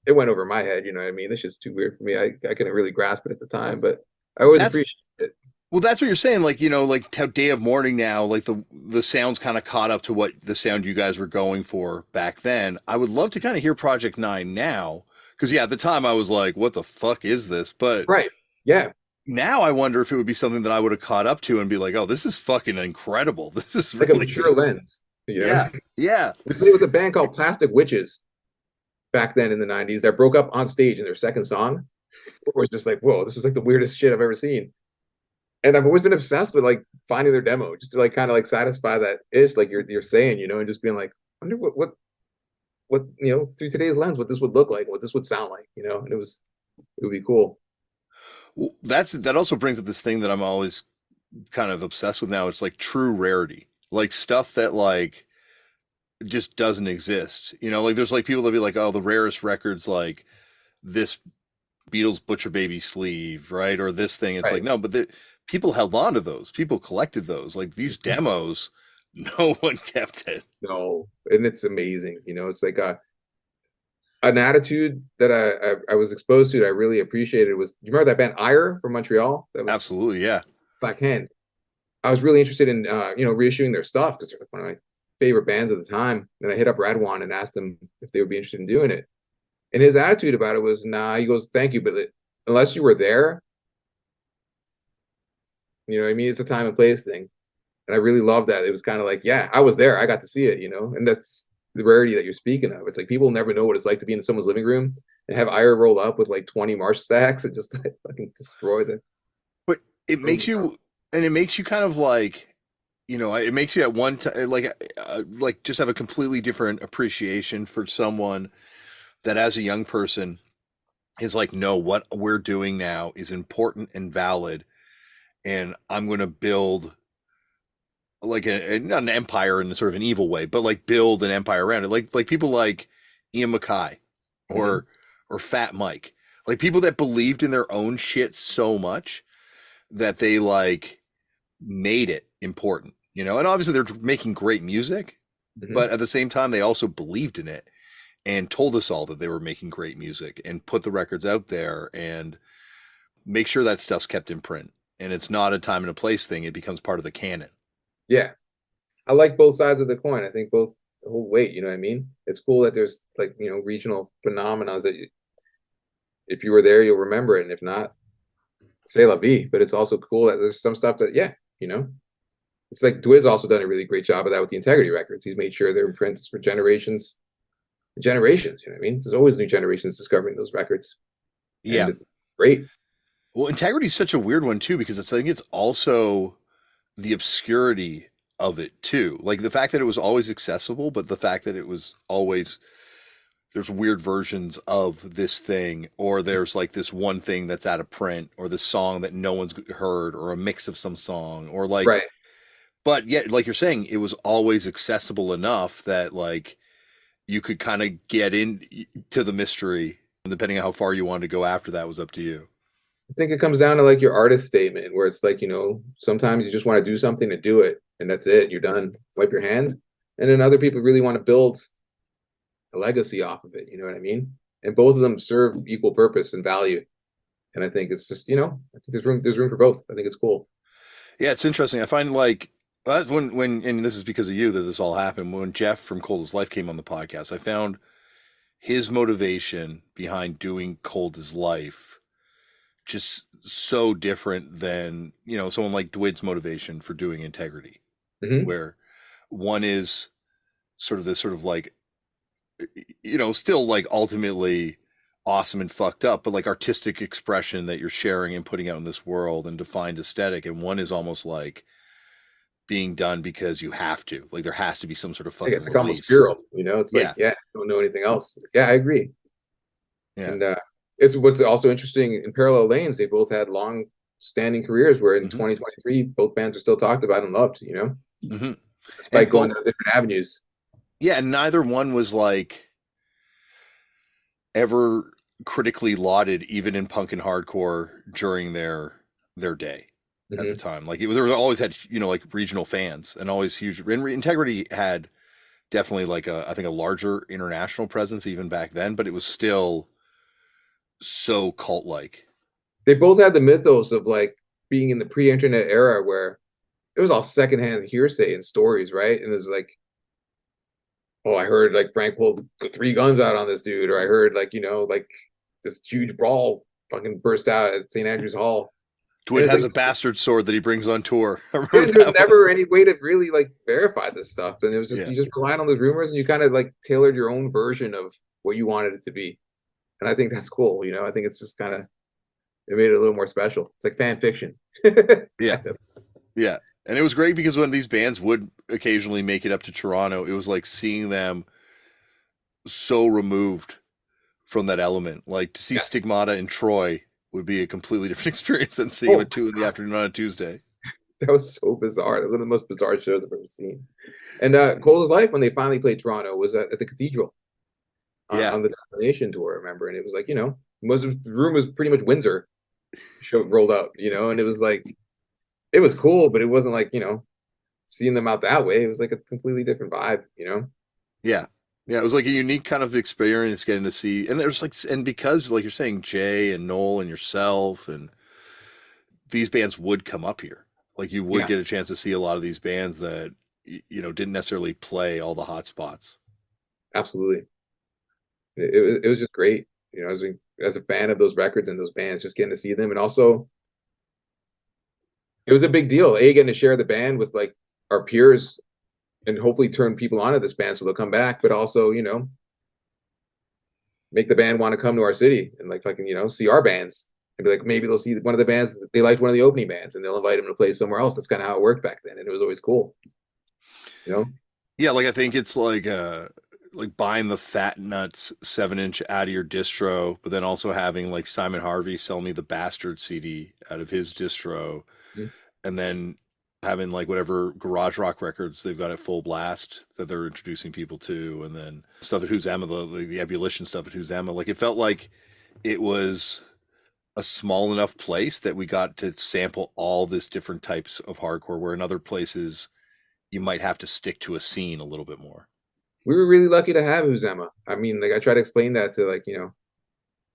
Speaker 2: it went over my head. You know what I mean? This is too weird for me. I couldn't really grasp it at the time, but I always
Speaker 1: That's
Speaker 2: appreciate it.
Speaker 1: Well, that's what you're saying. Like, like how Day of Mourning now, like the sounds kind of caught up to what the sound you guys were going for back then. I would love to kind of hear Project Nine now, because yeah, at the time I was like, what the fuck is this? But
Speaker 2: Right? Yeah,
Speaker 1: now I wonder if it would be something that I would have caught up to and be like, oh, this is fucking incredible. This is
Speaker 2: like a
Speaker 1: really
Speaker 2: mature
Speaker 1: good.
Speaker 2: lens. You know,
Speaker 1: Yeah, yeah.
Speaker 2: we played with a band called Plastic Witches back then in the '90s that broke up on stage in their second song. It was just like, whoa, this is like the weirdest shit I've ever seen. And I've always been obsessed with like finding their demo just to like kind of like satisfy that itch, like you're saying, and just being like, I wonder what through today's lens, what this would look like, what this would sound like, and it would be cool.
Speaker 1: Well, that also brings up this thing that I'm always kind of obsessed with now. It's like true rarity, like stuff that like just doesn't exist. Like there's like people that be like, oh, the rarest records like this Beatles Butcher Baby sleeve, right? Or this thing. It's like,
Speaker 2: Right.
Speaker 1: no, but people held on to those. People collected those. Like these demos, no one kept it.
Speaker 2: No, and it's amazing. It's like an attitude that I was exposed to that I really appreciated was, you remember that band Ire from Montreal? That was
Speaker 1: Absolutely, yeah.
Speaker 2: Black Hand. I was really interested in reissuing their stuff because they're like one of my favorite bands at the time. And I hit up Radwan and asked him if they would be interested in doing it. And his attitude about it was, nah, he goes, thank you, but unless you were there, what I mean? It's a time and place thing. And I really love that. It was kind of like, yeah, I was there. I got to see it, and that's the rarity that you're speaking of. It's like people never know what it's like to be in someone's living room and have Ira roll up with like 20 Marsh stacks and just like fucking destroy the
Speaker 1: But it
Speaker 2: room.
Speaker 1: makes you, and it makes you kind of like, it makes you at one time like just have a completely different appreciation for someone that as a young person is like, no, what we're doing now is important and valid, and I'm going to build like not an empire in sort of an evil way, but like build an empire around it. Like people like Ian MacKaye
Speaker 2: Mm-hmm.
Speaker 1: or Fat Mike, like people that believed in their own shit so much that they like made it important, And obviously they're making great music,
Speaker 2: Mm-hmm.
Speaker 1: but at the same time they also believed in it and told us all that they were making great music and put the records out there and make sure that stuff's kept in print. And it's not a time and a place thing; it becomes part of the canon.
Speaker 2: Yeah, I like both sides of the coin. I think both hold weight. You know what I mean? It's cool that there's like regional phenomena that if you were there, you'll remember it, and if not, say la vie. But it's also cool that there's some stuff that it's like Dwiz also done a really great job of that with the Integrity records. He's made sure they're in print for generations, generations. You know what I mean? There's always new generations discovering those records, and
Speaker 1: Yeah.
Speaker 2: it's great.
Speaker 1: Well, integrity is such a weird one too because I think it's also the obscurity of it too. Like the fact that it was always accessible, but the fact that it was always there's weird versions of this thing, or there's like this one thing that's out of print, or this song that no one's heard, or a mix of some song, or like,
Speaker 2: Right.
Speaker 1: but yet, like you're saying, it was always accessible enough that like you could kind of get in to the mystery, and depending on how far you wanted to go after that was up to you.
Speaker 2: I think it comes down to like your artist statement, where it's like, sometimes you just want to do something to do it, and that's it. You're done. Wipe your hands. And then other people really want to build a legacy off of it. You know what I mean? And both of them serve equal purpose and value. And I think it's just, I think there's room for both. I think it's cool.
Speaker 1: Yeah, it's interesting. I find like that's when and this is because of you that this all happened. When Jeff from Cold as Life came on the podcast, I found his motivation behind doing Cold as Life just so different than someone like Dwid's motivation for doing Integrity,
Speaker 2: Hmm.
Speaker 1: where one is sort of this sort of like still like ultimately awesome and fucked up, but like artistic expression that you're sharing and putting out in this world and defined aesthetic, and one is almost like being done because you have to. Like there has to be some sort of
Speaker 2: I
Speaker 1: fucking
Speaker 2: guess it's almost
Speaker 1: release.
Speaker 2: spiritual, it's like,
Speaker 1: Yeah.
Speaker 2: yeah, don't know anything else. Yeah, I agree.
Speaker 1: Yeah.
Speaker 2: And it's what's also interesting in parallel lanes, they both had long standing careers where in
Speaker 1: Hmm.
Speaker 2: 2023, both bands are still talked about and loved,
Speaker 1: Hmm.
Speaker 2: despite
Speaker 1: And
Speaker 2: going
Speaker 1: both,
Speaker 2: down different avenues.
Speaker 1: yeah, and neither one was like ever critically lauded even in punk and hardcore during their day at the
Speaker 2: Hmm.
Speaker 1: time. Like it was, they always had, you know, like regional fans and always huge. And Integrity had definitely like a, I think, a larger international presence even back then, but it was still so cult like.
Speaker 2: They both had the mythos of like being in the pre-internet era where it was all secondhand hearsay and stories, right? And it was like, oh, I heard like Frank pulled 3 guns out on this dude, or I heard like, like this huge brawl fucking burst out at St. Andrew's Hall. And
Speaker 1: Dwight
Speaker 2: it's
Speaker 1: has
Speaker 2: like,
Speaker 1: a bastard sword that he brings on tour. I remember
Speaker 2: and there was
Speaker 1: that one.
Speaker 2: never any way to really like verify this stuff. And it was just,
Speaker 1: Yeah.
Speaker 2: you just relied on those rumors and you kind of like tailored your own version of what you wanted it to be. And I think that's cool. I think it's just kind of, it made it a little more special. It's like fan fiction.
Speaker 1: Yeah.
Speaker 2: Kind of.
Speaker 1: Yeah. And it was great because when these bands would occasionally make it up to Toronto, it was like seeing them so removed from that element. Like to see
Speaker 2: Yes.
Speaker 1: Stigmata in Troy would be a completely different experience than seeing them
Speaker 2: Oh
Speaker 1: at
Speaker 2: my
Speaker 1: 2 in the afternoon on a Tuesday.
Speaker 2: that was so bizarre. That was one of the most bizarre shows I've ever seen. And Cold as Life, when they finally played Toronto, was at the Cathedral
Speaker 1: Yeah.
Speaker 2: on the Domination tour, I remember. And it was like, most of the room was pretty much Windsor show rolled up, and it was like, it was cool, but it wasn't like, seeing them out that way. It was like a completely different vibe.
Speaker 1: Yeah. Yeah. It was like a unique kind of experience getting to see. And there's like, and because, like you're saying, Jay and Noel and yourself, and these bands would come up here. Like you would
Speaker 2: Yeah,
Speaker 1: get a chance to see a lot of these bands that, didn't necessarily play all the hot spots.
Speaker 2: absolutely. It was just great, as a fan of those records and those bands, just getting to see them. And also, it was a big deal. Getting to share the band with like our peers and hopefully turn people onto this band so they'll come back, but also, make the band want to come to our city and like fucking, see our bands and be like, maybe they'll see one of the bands, they liked one of the opening bands and they'll invite them to play somewhere else. That's kind of how it worked back then. And it was always cool, you know?
Speaker 1: Yeah, like I think it's like buying the Fat Nuts 7 inch out of your distro, but then also having like Simon Harvey sell me the Bastard CD out of his distro,
Speaker 2: Mhm.
Speaker 1: and then having like whatever garage rock records they've got at full blast that they're introducing people to, and then stuff at Who's Emma, the ebullition stuff at Who's Emma. Like it felt like it was a small enough place that we got to sample all this different types of hardcore, where in other places you might have to stick to a scene a little bit more.
Speaker 2: We were really lucky to have Uzema. I mean, like I try to explain that to like,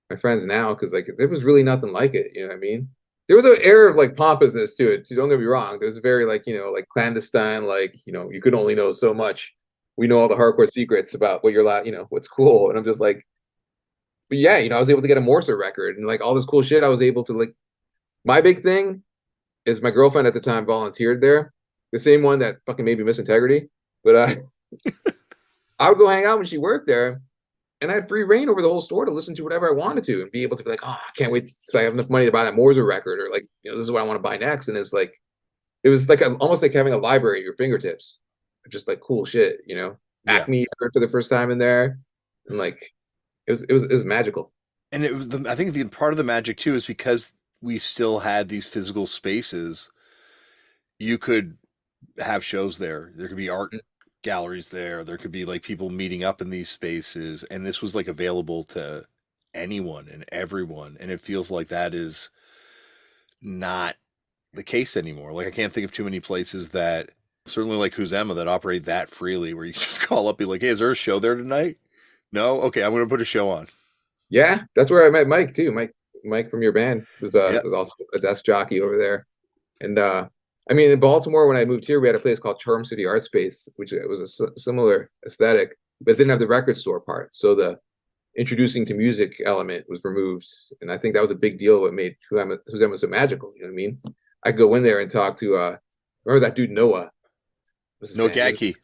Speaker 2: my friends now, because like there was really nothing like it, you know what I mean? There was an air of like pompousness to it. Don't get me wrong. There was a very like, like clandestine, like, you could only know so much. We know all the hardcore secrets about what you're allowed, what's cool. And I'm just like, but yeah, I was able to get a Morser record and like all this cool shit. I was able to like, my big thing is my girlfriend at the time volunteered there, the same one that fucking made me miss integrity. But I would go hang out when she worked there, and I had free reign over the whole store to listen to whatever I wanted to, and be able to be like, oh, I can't wait to I have enough money to buy that Morser record, or like, this is what I want to buy next. And it's like, it was like almost like having a library at your fingertips, just like cool shit.
Speaker 1: Yeah.
Speaker 2: Acme I heard for the first time in there, and like it was magical.
Speaker 1: And it was I think the part of the magic too is because we still had these physical spaces, you could have shows there. There could be art galleries there. There could be like people meeting up in these spaces, and this was like available to anyone and everyone. And it feels like that is not the case anymore. Like I can't think of too many places that, certainly like Who's Emma, that operate that freely, where you can just call up, be like, "Hey, is there a show there tonight?" No, okay, I'm going to put a show on.
Speaker 2: Yeah, that's where I met Mike too. Mike from your band was
Speaker 1: Yeah,
Speaker 2: also a desk jockey over there. And I mean, in Baltimore, when I moved here, we had a place called Charm City Art Space, which was a similar aesthetic, but it didn't have the record store part. So the introducing to music element was removed, and I think that was a big deal. What made Who's Emma so magical? You know what I mean? I go in there and talk to remember that dude Noah? What's his
Speaker 1: no
Speaker 2: band?
Speaker 1: Gagkey.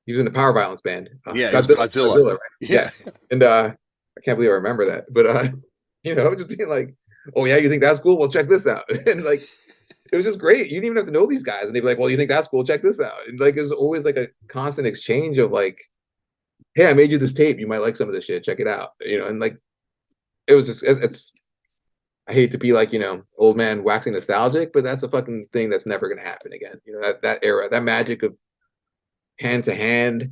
Speaker 2: He was in the Power Violence band,
Speaker 1: Yeah, it was
Speaker 2: Godzilla.
Speaker 1: Godzilla.
Speaker 2: Godzilla, right? Yeah,
Speaker 1: Yeah,
Speaker 2: and I can't believe I remember that, but just being like, oh yeah, you think that's cool? Well, check this out, and like it was just great. You didn't even have to know these guys, and they'd be like, "Well, you think that's cool? Check this out." And like, it was always like a constant exchange of like, "Hey, I made you this tape. You might like some of this shit. Check it out." And like, it was just it's. I hate to be like old man waxing nostalgic, but that's a fucking thing that's never gonna happen again. That era, that magic of hand to hand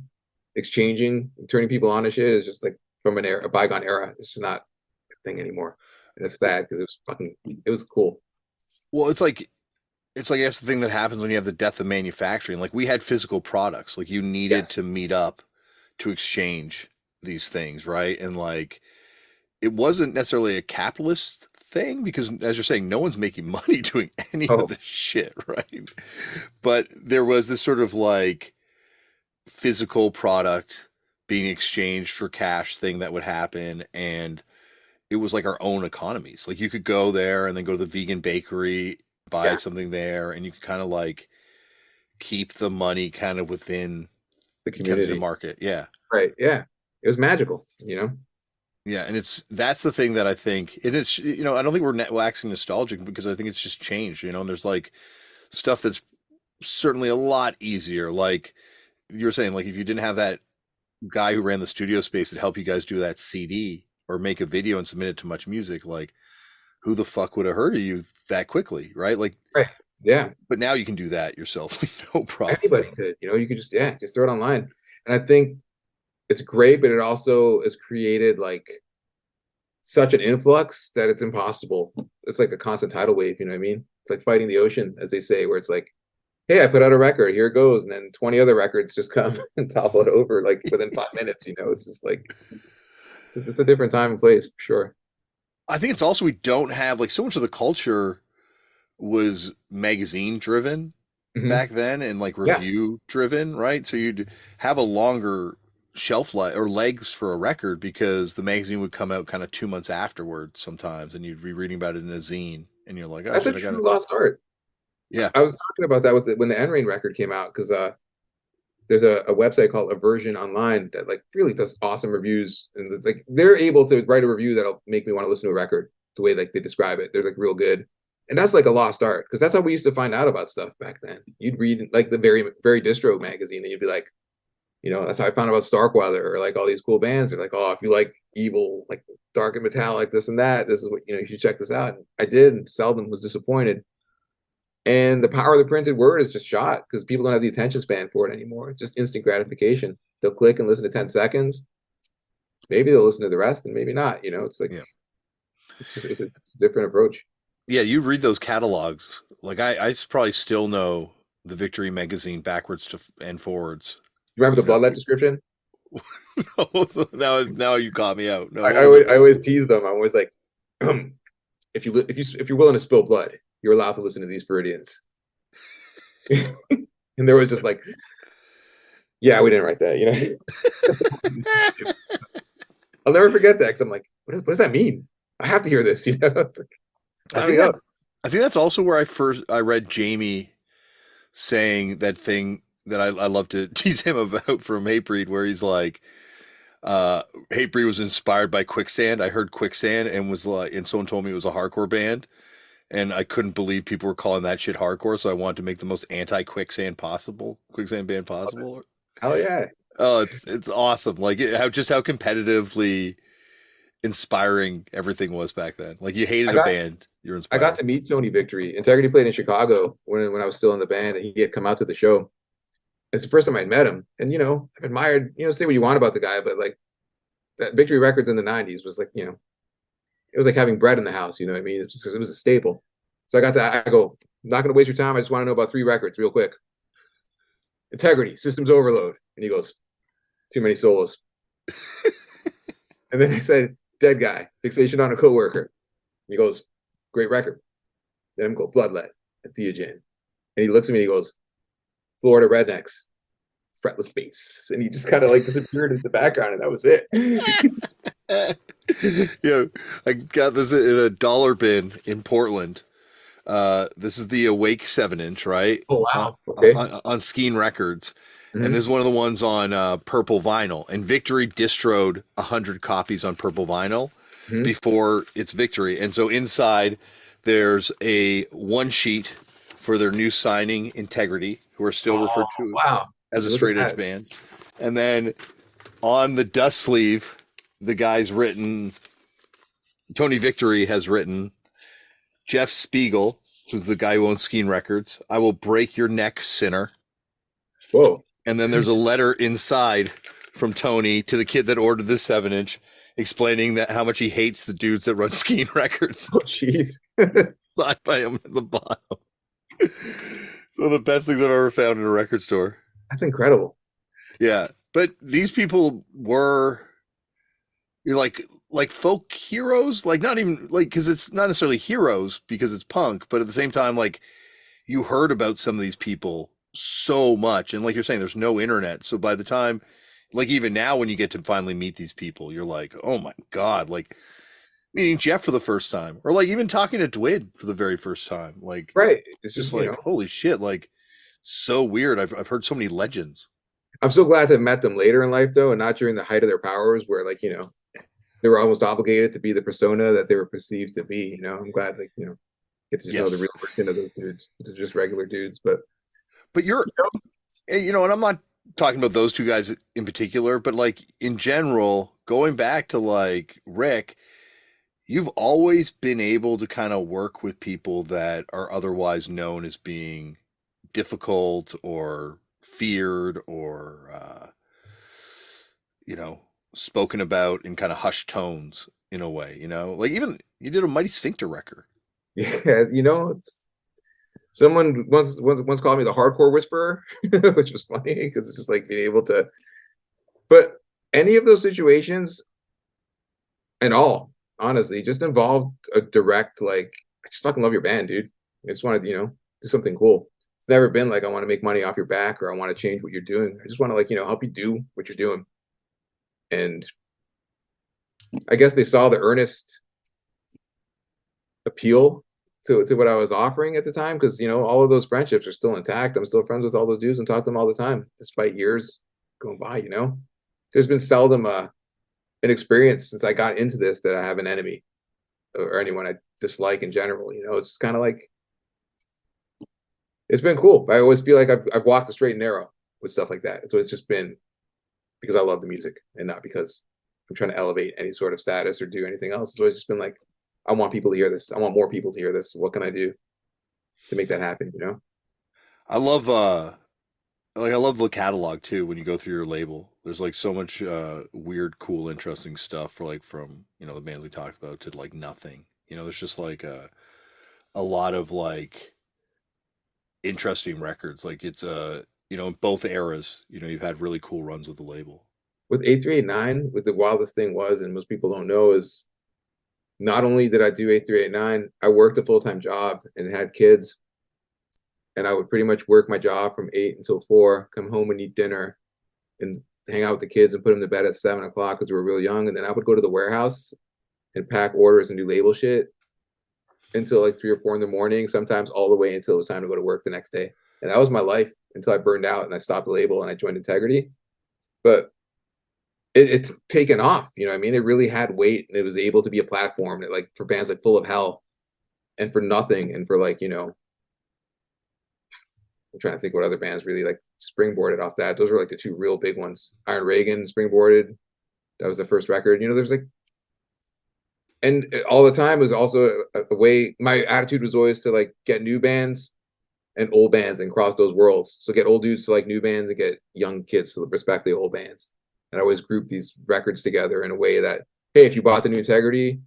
Speaker 2: exchanging, turning people on to shit is just like from a bygone era. It's just not. thing anymore, and it's sad because it was cool.
Speaker 1: Well, it's like I guess the thing that happens when you have the death of manufacturing. Like we had physical products, like you needed
Speaker 2: Yes.
Speaker 1: to meet up to exchange these things, right? And like it wasn't necessarily a capitalist thing because, as you're saying, no one's making money doing any of
Speaker 2: Oh,
Speaker 1: this shit, right? But there was this sort of like physical product being exchanged for cash thing that would happen, and it was like our own economies. Like you could go there and then go to the vegan bakery, buy
Speaker 2: yeah,
Speaker 1: something there, and you could kind of like keep the money kind of within
Speaker 2: the
Speaker 1: Kensington
Speaker 2: community.
Speaker 1: Market. Yeah.
Speaker 2: Right. Yeah. It was magical, you know?
Speaker 1: Yeah, and that's the thing that I think it is. I don't think we're waxing nostalgic because I think it's just changed. And there's like stuff that's certainly a lot easier. Like you were saying, like if you didn't have that guy who ran the studio space that helped you guys do that CD or make a video and submit it to Much Music, like who the fuck would have heard of you that quickly, right? Like,
Speaker 2: Right. Yeah.
Speaker 1: but now you can do that yourself, no problem.
Speaker 2: Anybody could, you could just, yeah, just throw it online. And I think it's great, but it also has created like such an influx that it's impossible. It's like a constant tidal wave, you know what I mean? It's like fighting the ocean, as they say, where it's like, hey, I put out a record, here it goes. And then 20 other records just come and topple it over like within 5 minutes, It's just like, it's a different time and place for sure.
Speaker 1: I think it's also we don't have like so much of the culture was magazine driven
Speaker 2: Hmm.
Speaker 1: back then and like
Speaker 2: Yeah.
Speaker 1: review driven, right? So you'd have a longer shelf life or legs for a record because the magazine would come out kind of 2 months afterwards sometimes, and you'd be reading about it in a zine, and you're like, oh
Speaker 2: That's a
Speaker 1: shit, I got
Speaker 2: true
Speaker 1: it.
Speaker 2: lost art.
Speaker 1: Yeah,
Speaker 2: I was talking about that with when the N Rain record came out because there's a website called Aversion Online that like really does awesome reviews, and it's, like they're able to write a review that'll make me want to listen to a record the way like they describe it. They're like real good, and that's like a lost art because that's how we used to find out about stuff back then. You'd read like the very distro magazine, and you'd be like, that's how I found out about Starkweather or like all these cool bands. They're like, oh, if you like evil, like dark and metallic, this and that, this is what you should check this out. And I did, and seldom was disappointed. And the power of the printed word is just shot because people don't have the attention span for it anymore. It's just instant gratification. They'll click and listen to 10 seconds. Maybe they'll listen to the rest and maybe not. It's like,
Speaker 1: yeah,
Speaker 2: it's a different approach.
Speaker 1: yeah. You read those catalogs. Like I probably still know the Victory magazine backwards to and forwards.
Speaker 2: You remember the
Speaker 1: Even
Speaker 2: bloodlet description?
Speaker 1: though, now you caught me out. No,
Speaker 2: I,
Speaker 1: what
Speaker 2: I,
Speaker 1: was
Speaker 2: always,
Speaker 1: it?
Speaker 2: I always tease them. I'm always like, if you're willing to spill blood, you're allowed to listen to these Floridians. And there was just like, yeah, we didn't write that. I'll never forget that because I'm like, what does that mean? I have to hear this. It's like,
Speaker 1: I
Speaker 2: sign
Speaker 1: think
Speaker 2: me
Speaker 1: that
Speaker 2: up.
Speaker 1: I think that's also where I read Jamie saying that thing that I love to tease him about from Hatebreed, where he's like, Hatebreed was inspired by Quicksand. I heard Quicksand and was like, and someone told me it was a hardcore band, and I couldn't believe people were calling that shit hardcore. So I wanted to make the most Quicksand band possible.
Speaker 2: Hell yeah.
Speaker 1: Oh, it's awesome. Like how competitively inspiring everything was back then. Like you
Speaker 2: I
Speaker 1: hated a
Speaker 2: got
Speaker 1: band, you're
Speaker 2: I got
Speaker 1: inspired.
Speaker 2: to meet Tony Victory. Integrity played in Chicago when I was still in the band, and he had come out to the show. It's the first time I'd met him, and I've admired. Say what you want about the guy, but like that Victory Records in the '90s was like, it was like having bread in the house. You know what I mean? It was a staple. So I go, I'm not going to waste your time. I just want to know about 3 records real quick. Integrity, Systems Overload, and he goes, too many solos. And then I said, Dead Guy, Fixation on a Coworker. And he goes, great record. Then I'm go Bloodlet at Theogen. And he looks at me and he goes, Florida Rednecks, fretless bass. And he just kind of like disappeared into the background, and that was it.
Speaker 1: Yeah, I got this in a dollar bin in Portland. This is the Awake 7-inch, right?
Speaker 2: Oh
Speaker 1: On,
Speaker 2: wow. Okay.
Speaker 1: on Skeen Records. And this
Speaker 2: Mm-hmm.
Speaker 1: is one of the ones on purple vinyl. And Victory distroed 100 copies on purple vinyl
Speaker 2: Mm-hmm.
Speaker 1: before its Victory. And so inside, there's a one sheet for their new signing, Integrity, who are still
Speaker 2: Oh
Speaker 1: referred to
Speaker 2: wow.
Speaker 1: as a
Speaker 2: Look at
Speaker 1: straight edge
Speaker 2: that.
Speaker 1: band. And then on the dust sleeve, the guy's written, Tony Victory has written, Jeff Spiegel, who's the guy who owns Skeen Records, I will break your neck, sinner.
Speaker 2: Whoa.
Speaker 1: And then there's a letter inside from Tony to the kid that ordered this 7-inch. explaining that how much he hates the dudes that run Skiing Records.
Speaker 2: Oh, jeez.
Speaker 1: Signed by him at the bottom. So the best things I've ever found in a record store.
Speaker 2: That's incredible.
Speaker 1: Yeah, but these people were like folk heroes, like not even like because it's not necessarily heroes because it's punk, but at the same time, like you heard about some of these people so much, and like you're saying, there's no internet, so by the time, like even now, when you get to finally meet these people, you're like, oh my god, like meeting Jeff for the first time, or like even talking to Dwid for the very first time, like
Speaker 2: Right. It's
Speaker 1: just
Speaker 2: just,
Speaker 1: like holy shit, like so weird. I've heard so many legends.
Speaker 2: I'm so glad to have met them later in life though, and not during the height of their powers where like, they were almost obligated to be the persona that they were perceived to be. I'm glad like, get to just know the
Speaker 1: Yes,
Speaker 2: real version of those dudes. They're just regular dudes. But
Speaker 1: but you're
Speaker 2: you know,
Speaker 1: and I'm not talking about those two guys in particular, but like in general, going back to like Rick, you've always been able to kind of work with people that are otherwise known as being difficult or feared or you know, spoken about in kind of hushed tones in a way, like even you did a Mighty Sphincter record.
Speaker 2: yeah, it's someone once called me the hardcore whisperer, which was funny because it's just like being able to. But any of those situations and all, honestly, just involved a direct like, I just fucking love your band, dude. I just want to, do something cool. It's never been like I want to make money off your back or I want to change what you're doing. I just want to like, help you do what you're doing. And I guess they saw the earnest appeal to what I was offering at the time because all of those friendships are still intact. I'm still friends with all those dudes and talk to them all the time, despite years going by. There's been seldom an experience since I got into this that I have an enemy or anyone I dislike in general. It's just kind of like it's been cool. I always feel like I've walked the straight and narrow with stuff like that. So it's just been because I love the music and not because I'm trying to elevate any sort of status or do anything else. So it's just been like, I want people to hear this. I want more people to hear this. What can I do to make that happen?
Speaker 1: I love I love the catalog too when you go through your label. There's like so much weird, cool, interesting stuff for like from, the bands we talked about to like nothing. There's just like a lot of like interesting records. Like it's in both eras, you've had really cool runs with the label.
Speaker 2: With A389, what the wildest thing was, and most people don't know, is not only did I do A389, I worked a full-time job and had kids. And I would pretty much work my job from 8 until 4, come home and eat dinner and hang out with the kids and put them to bed at 7 o'clock because we were real young. And then I would go to the warehouse and pack orders and do label shit until like 3 or 4 in the morning, sometimes all the way until it was time to go to work the next day. And that was my life until I burned out and I stopped the label and I joined Integrity. But it's taken off, you know what I mean? It really had weight and it was able to be a platform that like for bands like Full of Hell and for Nothing and for like, I'm trying to think what other bands really like springboarded off that. Those were like the two real big ones. Iron Reagan springboarded. That was the first record. There's like, and all the time was also a way. My attitude was always to like get new bands and old bands and cross those worlds. So get old dudes to like new bands and get young kids to respect the old bands. And I always group these records together in a way that, hey, if you bought the new Integrity, if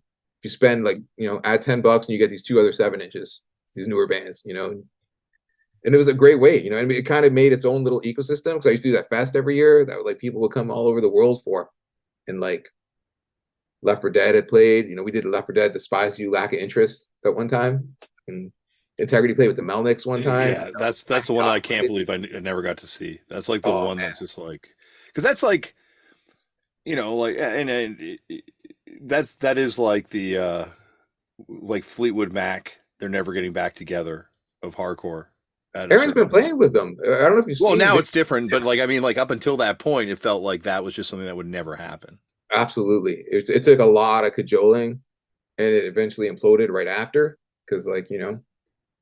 Speaker 2: you spend like, add $10 and you get these two other 7 inches, these newer bands, and it was a great way, I mean, it kind of made its own little ecosystem because I used to do that fest every year that like people would come all over the world for. And like Left 4 Dead had played, we did Left 4 Dead, Despise You, Lack of Interest at one time. And Integrity played with the Melnicks one time.
Speaker 1: Yeah, that's the one I can't believe I never got to see. That's like the
Speaker 2: Oh
Speaker 1: one
Speaker 2: man.
Speaker 1: that's just like, because that's like, like, that is like the like Fleetwood Mac. They're never getting back together of hardcore at a
Speaker 2: Aaron's
Speaker 1: certain
Speaker 2: been
Speaker 1: point.
Speaker 2: playing with them. I don't know if you've
Speaker 1: Well,
Speaker 2: seen
Speaker 1: now
Speaker 2: it.
Speaker 1: it's different, but like I mean, like up until that point, it felt like that was just something that would never happen.
Speaker 2: Absolutely. It took a lot of cajoling and it eventually imploded right after because like,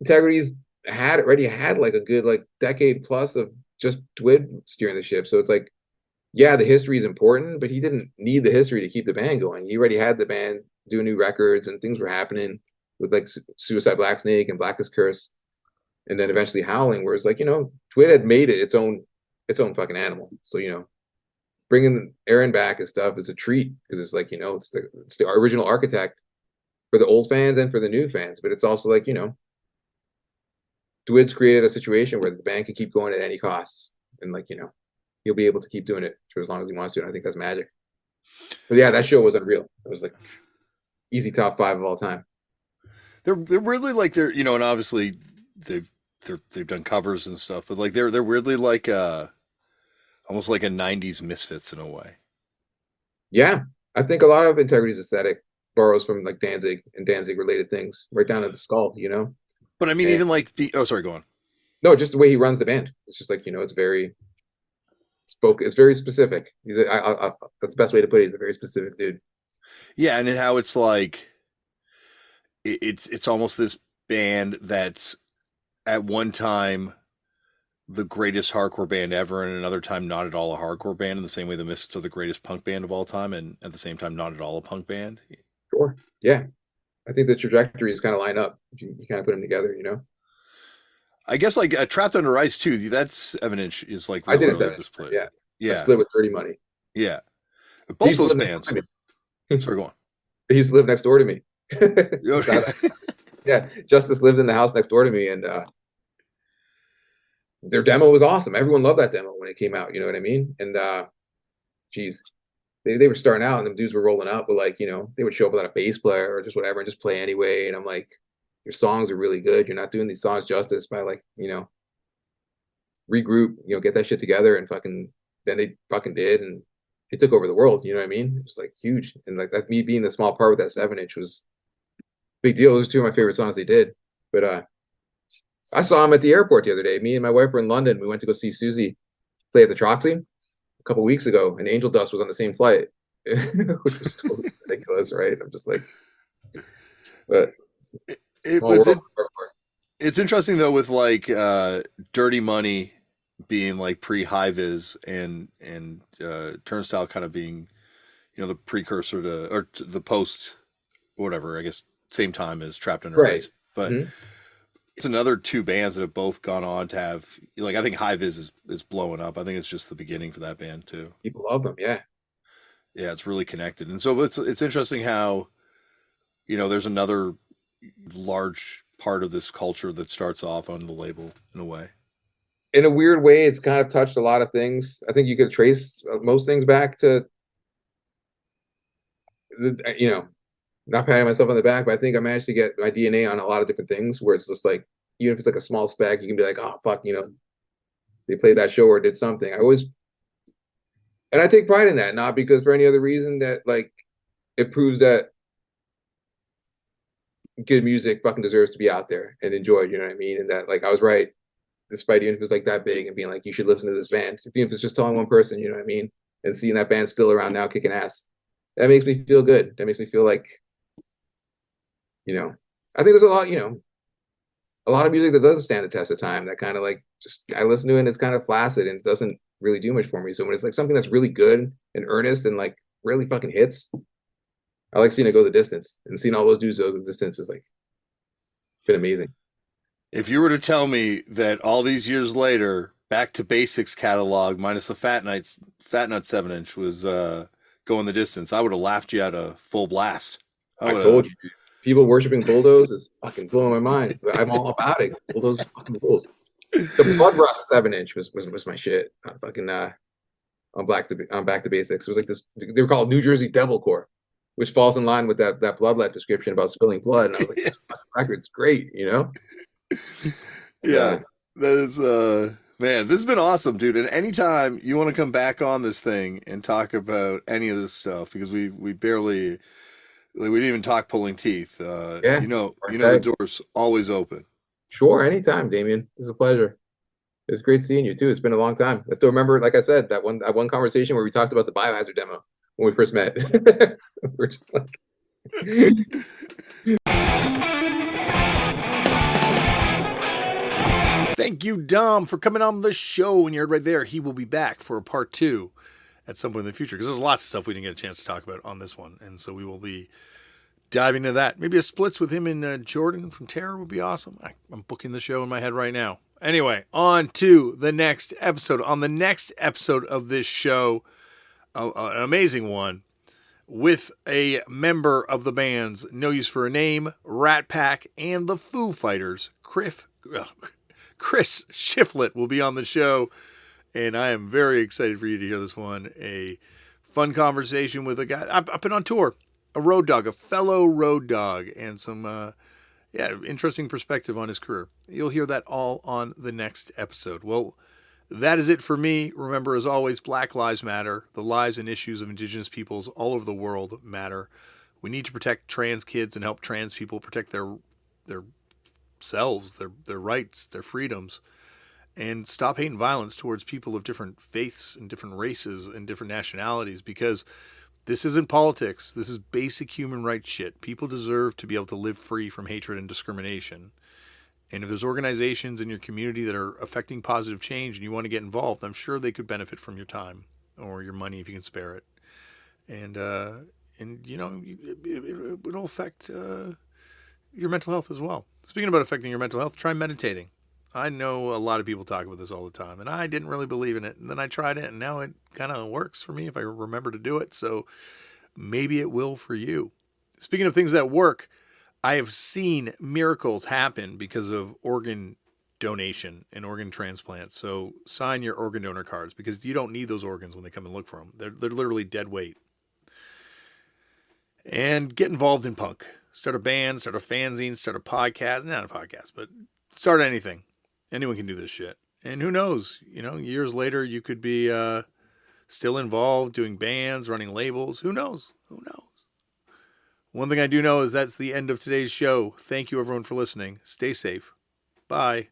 Speaker 2: Integrity's already had like a good like decade plus of just Dwid steering the ship. So it's like, yeah, the history is important, but he didn't need the history to keep the band going. He already had the band doing new records and things were happening with like Suicide Black Snake and Blackest Curse, and then eventually Howling, where it's like, Dwid had made it its own fucking animal. So bringing Aaron back and stuff is a treat because it's like, it's the original architect for the old fans and for the new fans. But it's also like, Dwid's created a situation where the band can keep going at any costs. And like, he'll be able to keep doing it for as long as he wants to. And I think that's magic. But yeah, that show was unreal. It was like easy top 5 of all time.
Speaker 1: They're really like and obviously they've done covers and stuff, but like they're weirdly like almost like a '90s Misfits in a way.
Speaker 2: Yeah, I think a lot of Integrity's aesthetic borrows from like Danzig and Danzig related things, right down to the skull.
Speaker 1: But I mean,
Speaker 2: And
Speaker 1: even like sorry, go on.
Speaker 2: no, just the way he runs the band. It's just like it's very spoken. It's very specific. That's the best way to put it. He's a very specific dude.
Speaker 1: Yeah, and how it's like it's almost this band that's at one time the greatest hardcore band ever, and another time not at all a hardcore band. In the same way, the Misfits are the greatest punk band of all time, and at the same time not at all a punk band.
Speaker 2: Sure. Yeah, I think the trajectories kind of line up. You kind of put them together.
Speaker 1: I guess like Trapped Under Ice too. That's 7-inch is like
Speaker 2: I did
Speaker 1: really
Speaker 2: a
Speaker 1: this play.
Speaker 2: Yeah,
Speaker 1: Yeah,
Speaker 2: I split with Dirty Money.
Speaker 1: Yeah, both those bands. Sorry, go on.
Speaker 2: He used to live next door to me. Yeah, Justice lived in the house next door to me, and their demo was awesome. Everyone loved that demo when it came out. You know what I mean? And geez, they were starting out, and the dudes were rolling out, but like they would show up without a bass player or just whatever, and just play anyway. And I'm like, your songs are really good. You're not doing these songs justice by like regroup, get that shit together, and fucking then they fucking did, and it took over the world. You know what I mean? It was like huge, and like that me being a small part with that 7-inch was big deal. Those are 2 of my favorite songs they did. But I saw him at the airport the other day. Me and my wife were in London. We went to go see Susie play at the Troxy a couple weeks ago, and Angel Dust was on the same flight, which was totally ridiculous, right? I'm just like, but
Speaker 1: it's interesting though with like Dirty Money being like pre-high vis and Turnstile kind of being the precursor to or to the post whatever, I guess same time as Trapped Under Ice, but it's another 2 bands that have both gone on to have like I think High Vis is blowing up. I think it's just the beginning for that band too.
Speaker 2: People love them, yeah.
Speaker 1: It's really connected, and so it's interesting how there's another large part of this culture that starts off on the label in a way.
Speaker 2: In a weird way, it's kind of touched a lot of things. I think you could trace most things back to not patting myself on the back, but I think I managed to get my DNA on a lot of different things where it's just like, even if it's like a small speck, you can be like, oh, fuck, they played that show or did something. And I take pride in that, not because for any other reason that like it proves that good music fucking deserves to be out there and enjoyed, you know what I mean? And that like I was right, despite even if it's like that big and being like, you should listen to this band. Even if it's just telling one person, you know what I mean? And seeing that band still around now kicking ass. That makes me feel good. That makes me feel like, I think there's a lot of music that doesn't stand the test of time that kind of like just I listen to it and it's kind of flaccid and it doesn't really do much for me. So when it's like something that's really good and earnest and like really fucking hits, I like seeing it go the distance, and seeing all those dudes go the distance is like been amazing.
Speaker 1: If you were to tell me that all these years later, Back to Basics catalog minus the Fat Nut 7-inch was going the distance, I would have laughed you out of full blast.
Speaker 2: I told you. People worshiping Bulldoze is fucking blowing my mind. I'm all about it. Bulldoze fucking rules. The Blood Rust 7-inch was my shit. On Back to Basics. It was like this. They were called New Jersey Devilcore, which falls in line with that Bloodlet description about spilling blood. And I was like, this record's great,
Speaker 1: Yeah, that is man, this has been awesome, dude. And anytime you want to come back on this thing and talk about any of this stuff, because we barely. We didn't even talk pulling teeth. The door's always open.
Speaker 2: Sure, anytime, Damian. It's a pleasure. It's great seeing you too. It's been a long time. I still remember, like I said, that one conversation where we talked about the Biohazard demo when we first met. We're just like
Speaker 1: Thank you, Dom, for coming on the show. And you're right there. He will be back for a part 2 at some point in the future, because there's lots of stuff we didn't get a chance to talk about on this one, and so we will be diving into that. Maybe a splits with him and Jordan from Terror would be awesome. I'm booking the show in my head right now. Anyway, on to the next episode. On the next episode of this show, an amazing one with a member of the bands No Use for a Name, Rat Pack, and the Foo Fighters. Chris Shiflett will be on the show, and I am very excited for you to hear this one. A fun conversation with a guy. I've been on tour, a road dog, a fellow road dog, and some interesting perspective on his career. You'll hear that all on the next episode. Well, that is it for me. Remember, as always, Black Lives Matter. The lives and issues of Indigenous peoples all over the world matter. We need to protect trans kids and help trans people protect their selves, their rights, their freedoms, and stop hate and violence towards people of different faiths and different races and different nationalities, because this isn't politics. This is basic human rights shit. People deserve to be able to live free from hatred and discrimination. And if there's organizations in your community that are affecting positive change and you want to get involved, I'm sure they could benefit from your time or your money if you can spare it. And you know, it'll affect your mental health as well. Speaking about affecting your mental health, try meditating. I know a lot of people talk about this all the time, and I didn't really believe in it. And then I tried it, and now it kind of works for me if I remember to do it. So maybe it will for you. Speaking of things that work, I have seen miracles happen because of organ donation and organ transplants. So sign your organ donor cards, because you don't need those organs when they come and look for them. They're literally dead weight. And get involved in punk. Start a band, start a fanzine, start a podcast. Not a podcast, but start anything. Anyone can do this shit. And who knows? You know, years later, you could be still involved doing bands, running labels. Who knows? Who knows? One thing I do know is that's the end of today's show. Thank you, everyone, for listening. Stay safe. Bye.